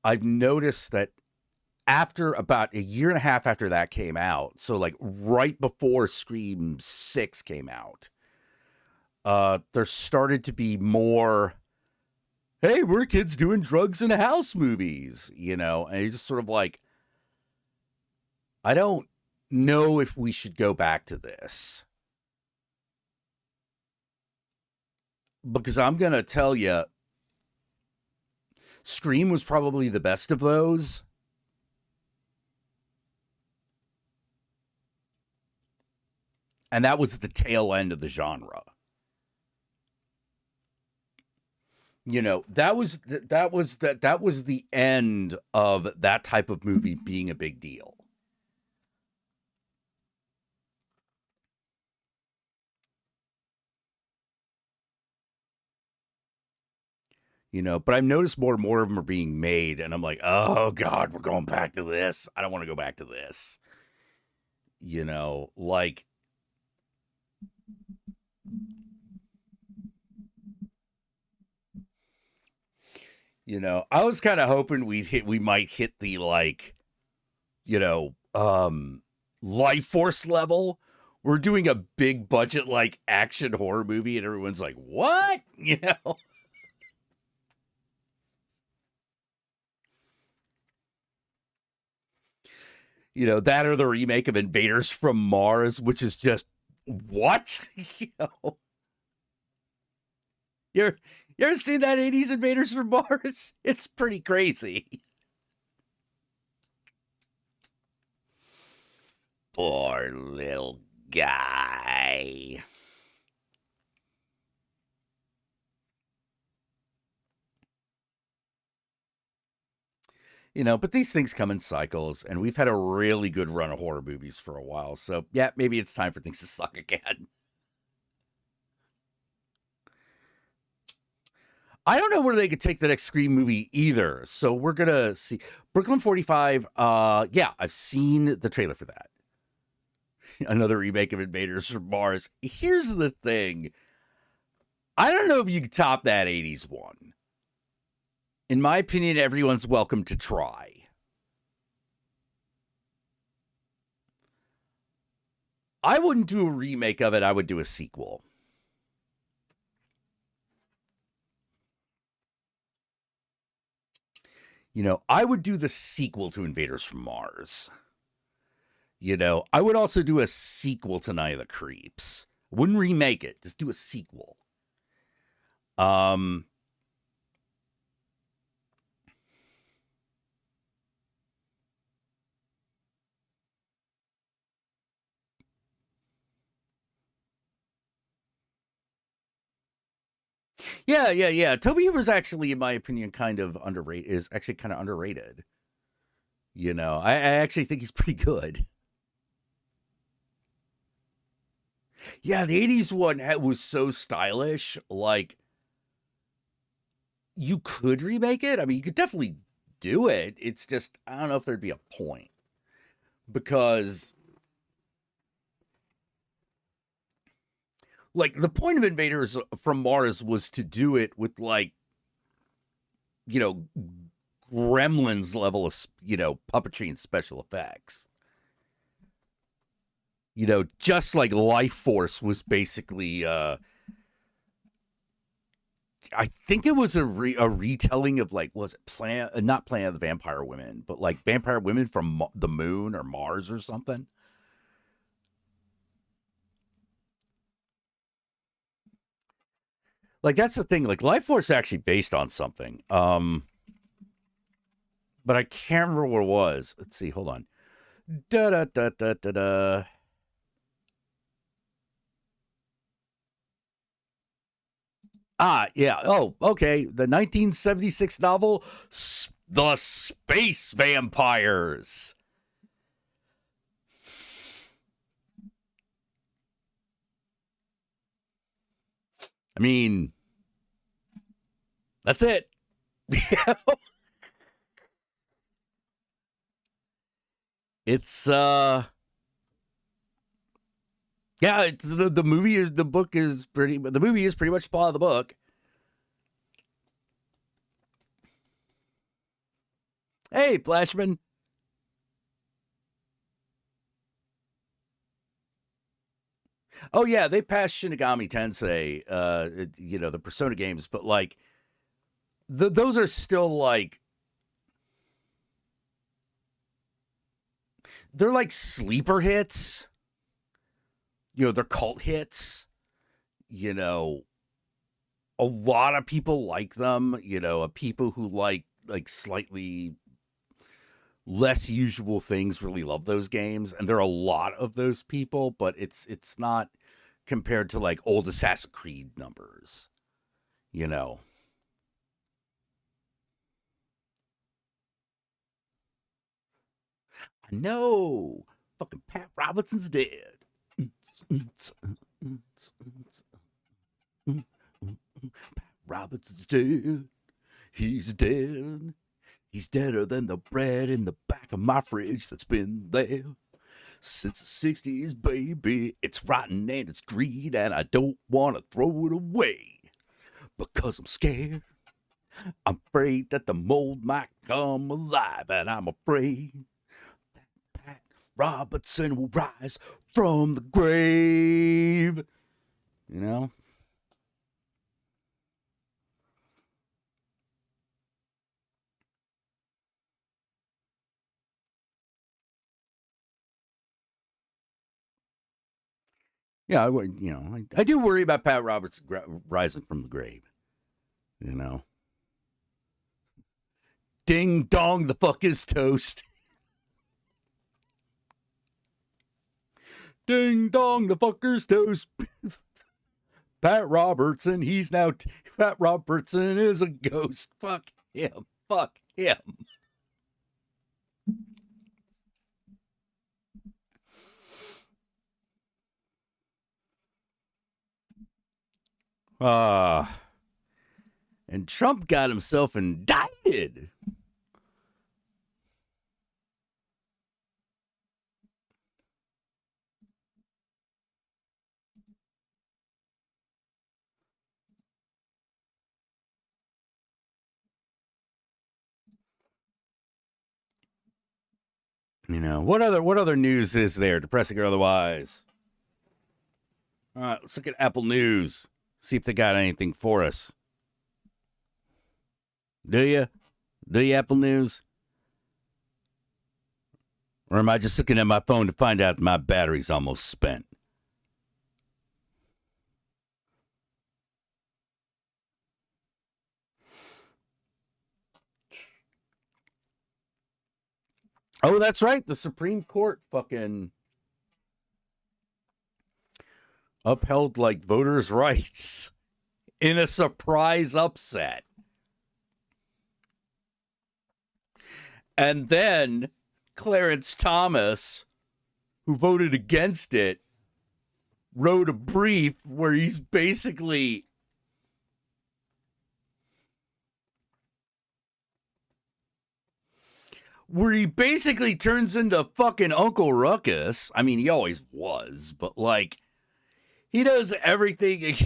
Speaker 1: I've noticed that after about a year and a half after that came out, so like right before Scream 6 came out, there started to be more, hey, we're kids doing drugs in a house movies, you know? And it's just sort of like, I don't know if we should go back to this. Because I'm going to tell you, Scream was probably the best of those. And that was the tail end of the genre. You know, that was the end of that type of movie being a big deal. You know, but I've noticed more and more of them are being made, and I'm like, oh God, we're going back to this. I don't want to go back to this. You know, like, you know, I was kind of hoping we might hit the, like, you know, Life Force level. We're doing a big budget, like, action horror movie, and everyone's like, what? You know? You know, that or the remake of Invaders from Mars, which is just, what? You know? You ever seen that 80s Invaders from Mars? It's pretty crazy. Poor little guy. You know, but these things come in cycles, and we've had a really good run of horror movies for a while. So, yeah, maybe it's time for things to suck again. I don't know where they could take the next Scream movie either. So we're going to see. Brooklyn 45, yeah, I've seen the trailer for that. Another remake of Invaders from Mars. Here's the thing. I don't know if you can top that 80s one. In my opinion, everyone's welcome to try. I wouldn't do a remake of it. I would do a sequel. You know, I would do the sequel to Invaders from Mars. You know, I would also do a sequel to Night of the Creeps. Wouldn't remake it. Just do a sequel. Yeah. Toby Hooper's actually, in my opinion, kind of underrated. Is actually kind of underrated. You know, I actually think he's pretty good. Yeah, the 80s one was so stylish. Like, you could remake it. I mean, you could definitely do it. It's just, I don't know if there'd be a point. Because, like, the point of Invaders from Mars was to do it with, like, you know, Gremlins level of, you know, puppetry and special effects. You know, just like Life Force was basically I think it was a retelling of like, was it not Planet of the Vampire Women, but like Vampire Women from the Moon or Mars or something. Like that's the thing. Like Life Force is actually based on something. But I can't remember what it was. Let's see. Hold on. Da da da da da da. Ah, yeah. Oh, okay. The 1976 novel, The Space Vampires. I mean, that's it. It's yeah, it's the movie is the book is pretty the movie is pretty much the plot of the book. Hey, Flashman. Oh yeah, they passed Shinigami Tensei, the Persona games, but like those are still like they're like sleeper hits. They're cult hits. A lot of people like them. People who like slightly less usual things really love those games, and there are a lot of those people, but it's not compared to like old Assassin's Creed numbers. I know. Fucking Pat Robinson's dead. Pat Robinson's dead. He's dead. He's deader than the bread in the back of my fridge that's been there since the 60s, baby. It's rotten and it's green, and I don't want to throw it away because I'm scared. I'm afraid that the mold might come alive, and I'm afraid that Pat Robertson will rise from the grave. Yeah, I do worry about Pat Roberts rising from the grave. Ding dong, the fuck is toast. Ding dong, the fucker's toast. Pat Robertson, Pat Robertson is a ghost. Fuck him. Fuck him. And Trump got himself indicted. What other news is there, depressing or otherwise? All right, let's look at Apple News. See if they got anything for us. Do you? Do you, Apple News? Or am I just looking at my phone to find out my battery's almost spent? Oh, that's right. The Supreme Court fucking upheld like voters' rights in a surprise upset. And then Clarence Thomas, who voted against it, wrote a brief where he's basically turns into fucking Uncle Ruckus. I mean, he always was, but like, he does everything.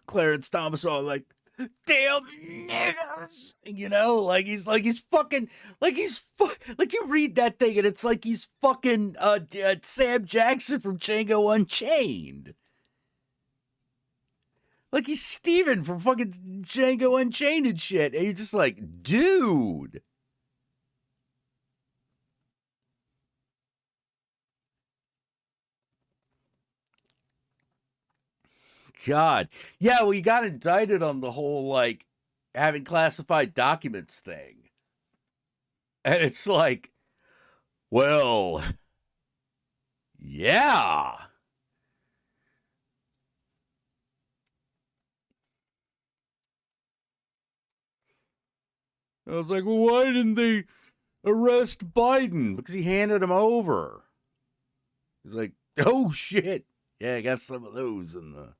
Speaker 1: Clarence Thomas all like, damn niggas. You know, like he's fucking, like you read that thing and it's like he's fucking Sam Jackson from Django Unchained. Like he's Steven from fucking Django Unchained and shit. And you're just like, dude. God. Yeah, well, you got indicted on the whole, like, having classified documents thing. And it's like, well, yeah. I was like, well, why didn't they arrest Biden? Because he handed him over. He's like, oh, shit. Yeah, I got some of those in the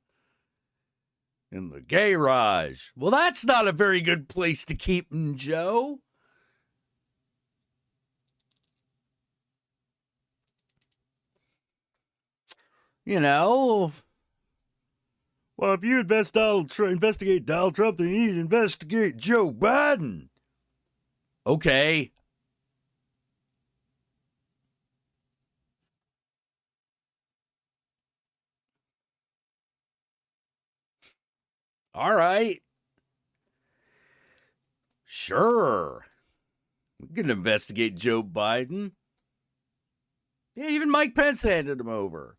Speaker 1: garage. Well, that's not a very good place to keep them, Joe. You know, well, if you investigate Donald Trump, then you need to investigate Joe Biden. Okay. All right. Sure. We can investigate Joe Biden. Yeah, even Mike Pence handed him over.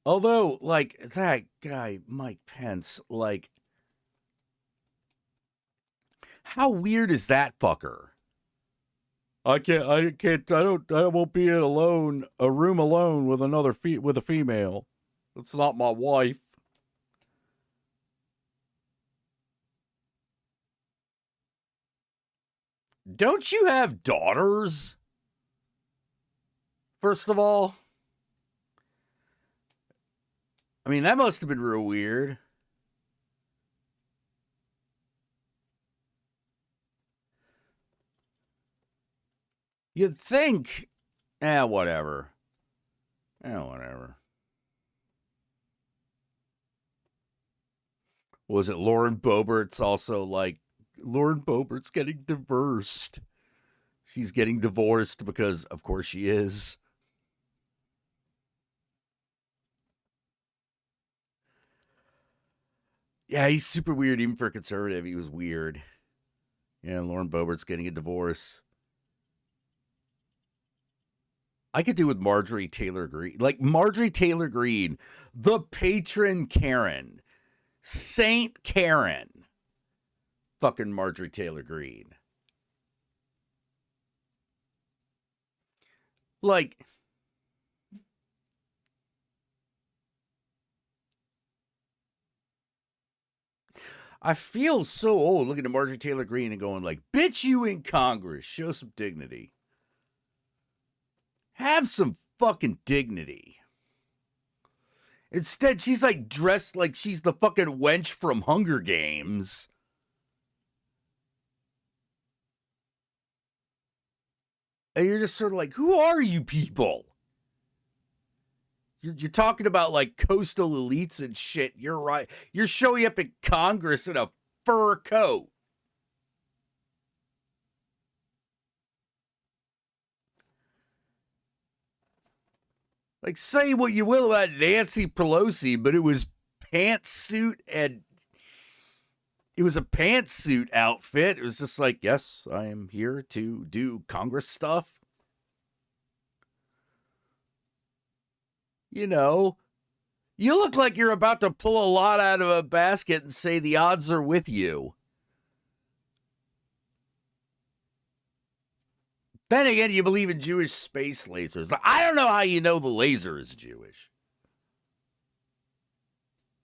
Speaker 1: Although, like, that guy, Mike Pence, like, how weird is that fucker? I won't be in a room alone with with a female. That's not my wife. Don't you have daughters? First of all, I mean, that must have been real weird. You'd think, whatever. Whatever. Was it Lauren Boebert's also like, Lauren Boebert's getting divorced. She's getting divorced because, of course, she is. Yeah, he's super weird, even for a conservative. He was weird. Yeah, Lauren Boebert's getting a divorce. I could do with Marjorie Taylor Greene. Like, Marjorie Taylor Greene, the patron Karen. Saint Karen. Fucking Marjorie Taylor Greene. Like, I feel so old looking at Marjorie Taylor Greene and going like, bitch, you in Congress. Show some dignity. Have some fucking dignity. Instead, she's like dressed like she's the fucking wench from Hunger Games. And you're just sort of like, who are you people? You're talking about like coastal elites and shit. You're right. You're showing up at Congress in a fur coat. Like, say what you will about Nancy Pelosi, but it was pantsuit and it was a pantsuit outfit. It was just like, yes, I am here to do Congress stuff. You know, you look like you're about to pull a lot out of a basket and say the odds are with you. Then again, you believe in Jewish space lasers. I don't know how you know the laser is Jewish.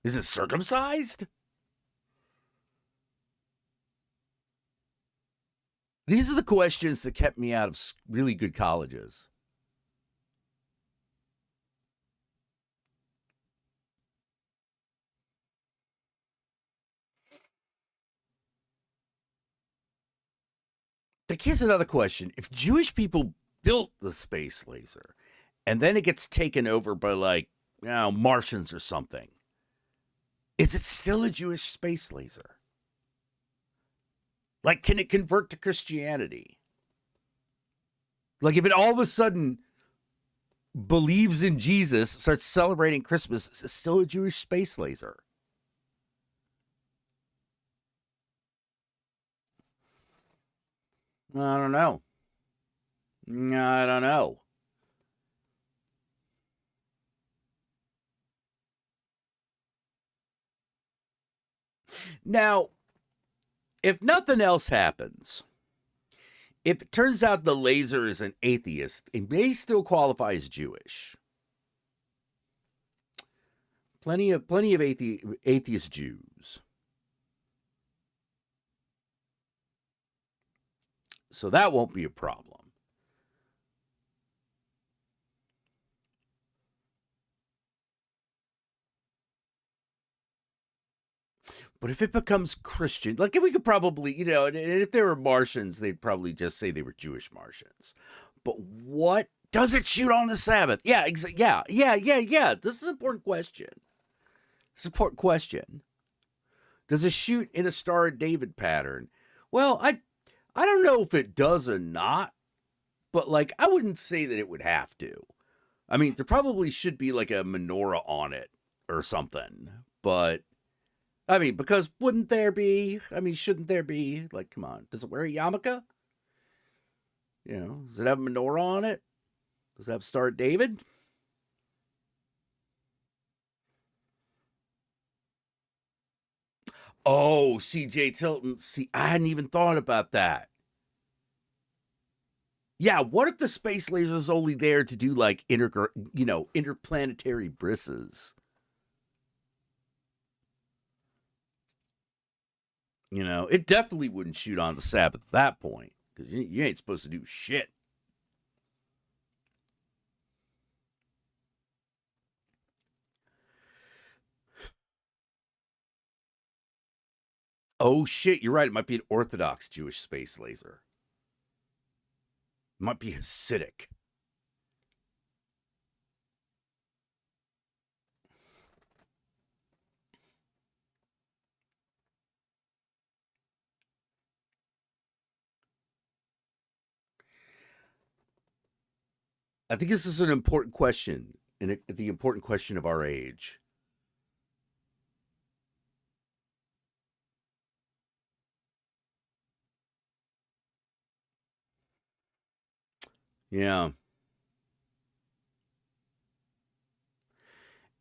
Speaker 1: Is it circumcised? These are the questions that kept me out of really good colleges. Here's another question. If Jewish people built the space laser and then it gets taken over by, like, Martians or something, is it still a Jewish space laser? Like, can it convert to Christianity? Like, if it all of a sudden believes in Jesus, starts celebrating Christmas, is it still a Jewish space laser? I don't know. I don't know. Now, if nothing else happens, if it turns out the laser is an atheist, it may still qualify as Jewish. Plenty of atheist Jews. So that won't be a problem. But if it becomes Christian, like we could probably, and if they were Martians, they'd probably just say they were Jewish Martians. But what does it shoot on the Sabbath? Yeah, yeah. This is an important question. It's an important question. Does it shoot in a Star of David pattern? Well, I don't know if it does or not, but like I wouldn't say that it would have to. I mean, there probably should be like a menorah on it or something, but I mean, because wouldn't there be? I mean, shouldn't there be? Like, come on. Does it wear a yarmulke? Does it have a menorah on it? Does it have Star David? Oh, CJ Tilton. See, I hadn't even thought about that. Yeah, what if the space laser is only there to do like interplanetary brisses? It definitely wouldn't shoot on the Sabbath at that point because you ain't supposed to do shit. Oh shit, you're right. It might be an Orthodox Jewish space laser. It might be Hasidic. I think this is an important question, and the important question of our age. Yeah.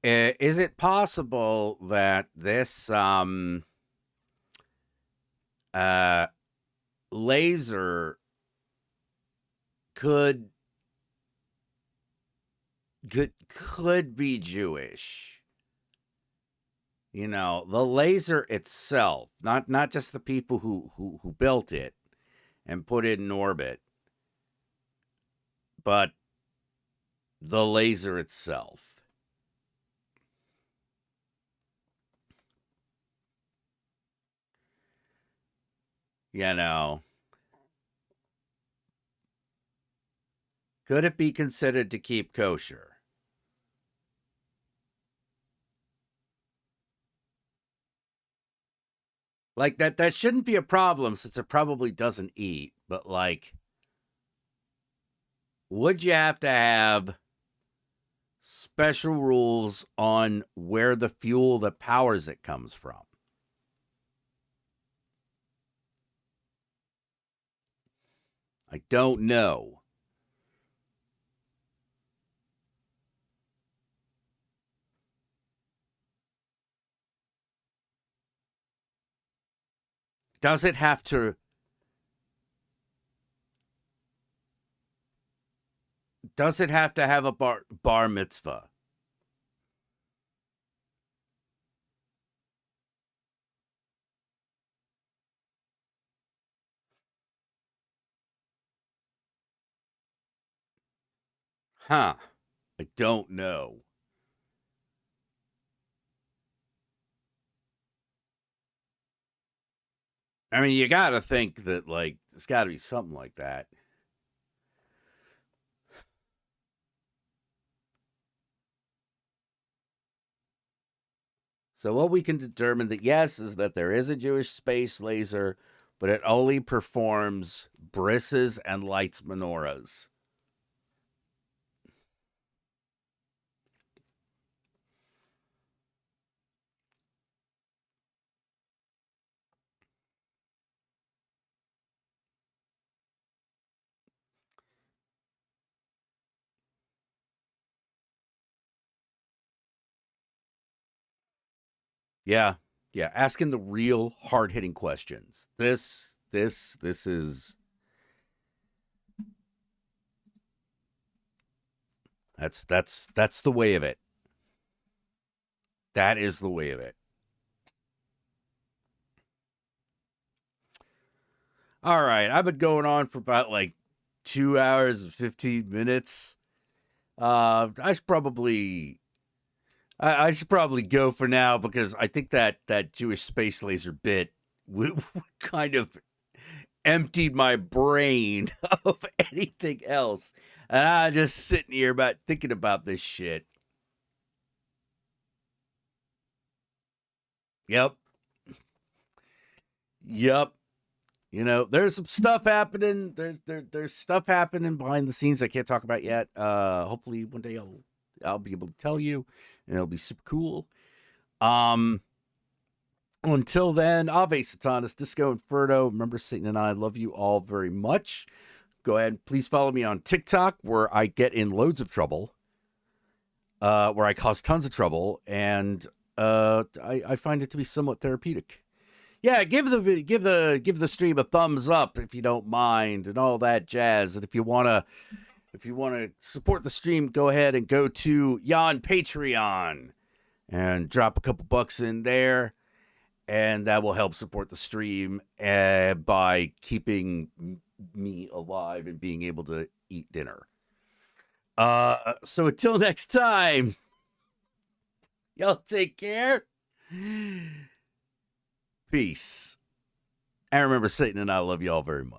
Speaker 1: Is it possible that this laser could be Jewish? The laser itself, not just the people who built it and put it in orbit, but the laser itself. Could it be considered to keep kosher? Like that shouldn't be a problem since it probably doesn't eat, but like, would you have to have special rules on where the fuel that powers it comes from? I don't know. Does it have to have a bar mitzvah? Huh. I don't know. I mean, you got to think that like there's got to be something like that. So what we can determine that yes is that there is a Jewish space laser, but it only performs brisses and lights menorahs. Yeah. Yeah. Asking the real hard hitting questions. This is that's the way of it. That is the way of it. All right. I've been going on for about like 2 hours and 15 minutes. I should probably I should probably go for now because I think that Jewish space laser bit kind of emptied my brain of anything else. And I'm just sitting here about thinking about this shit. Yep. Yep. You know, there's some stuff happening. There's stuff happening behind the scenes I can't talk about yet. Hopefully one day I'll be able to tell you, and it'll be super cool. Until then, Ave Satanas, Disco Inferno. Remember, Satan and I love you all very much. Go ahead, please follow me on TikTok, where I get in loads of trouble, where I cause tons of trouble, and I find it to be somewhat therapeutic. Yeah, give the stream a thumbs up if you don't mind, and all that jazz. And if you wanna support the stream, go ahead and go to Yon Patreon and drop a couple bucks in there, and that will help support the stream by keeping me alive and being able to eat dinner. So until next time, y'all take care. Peace. And remember, Satan and I love y'all very much.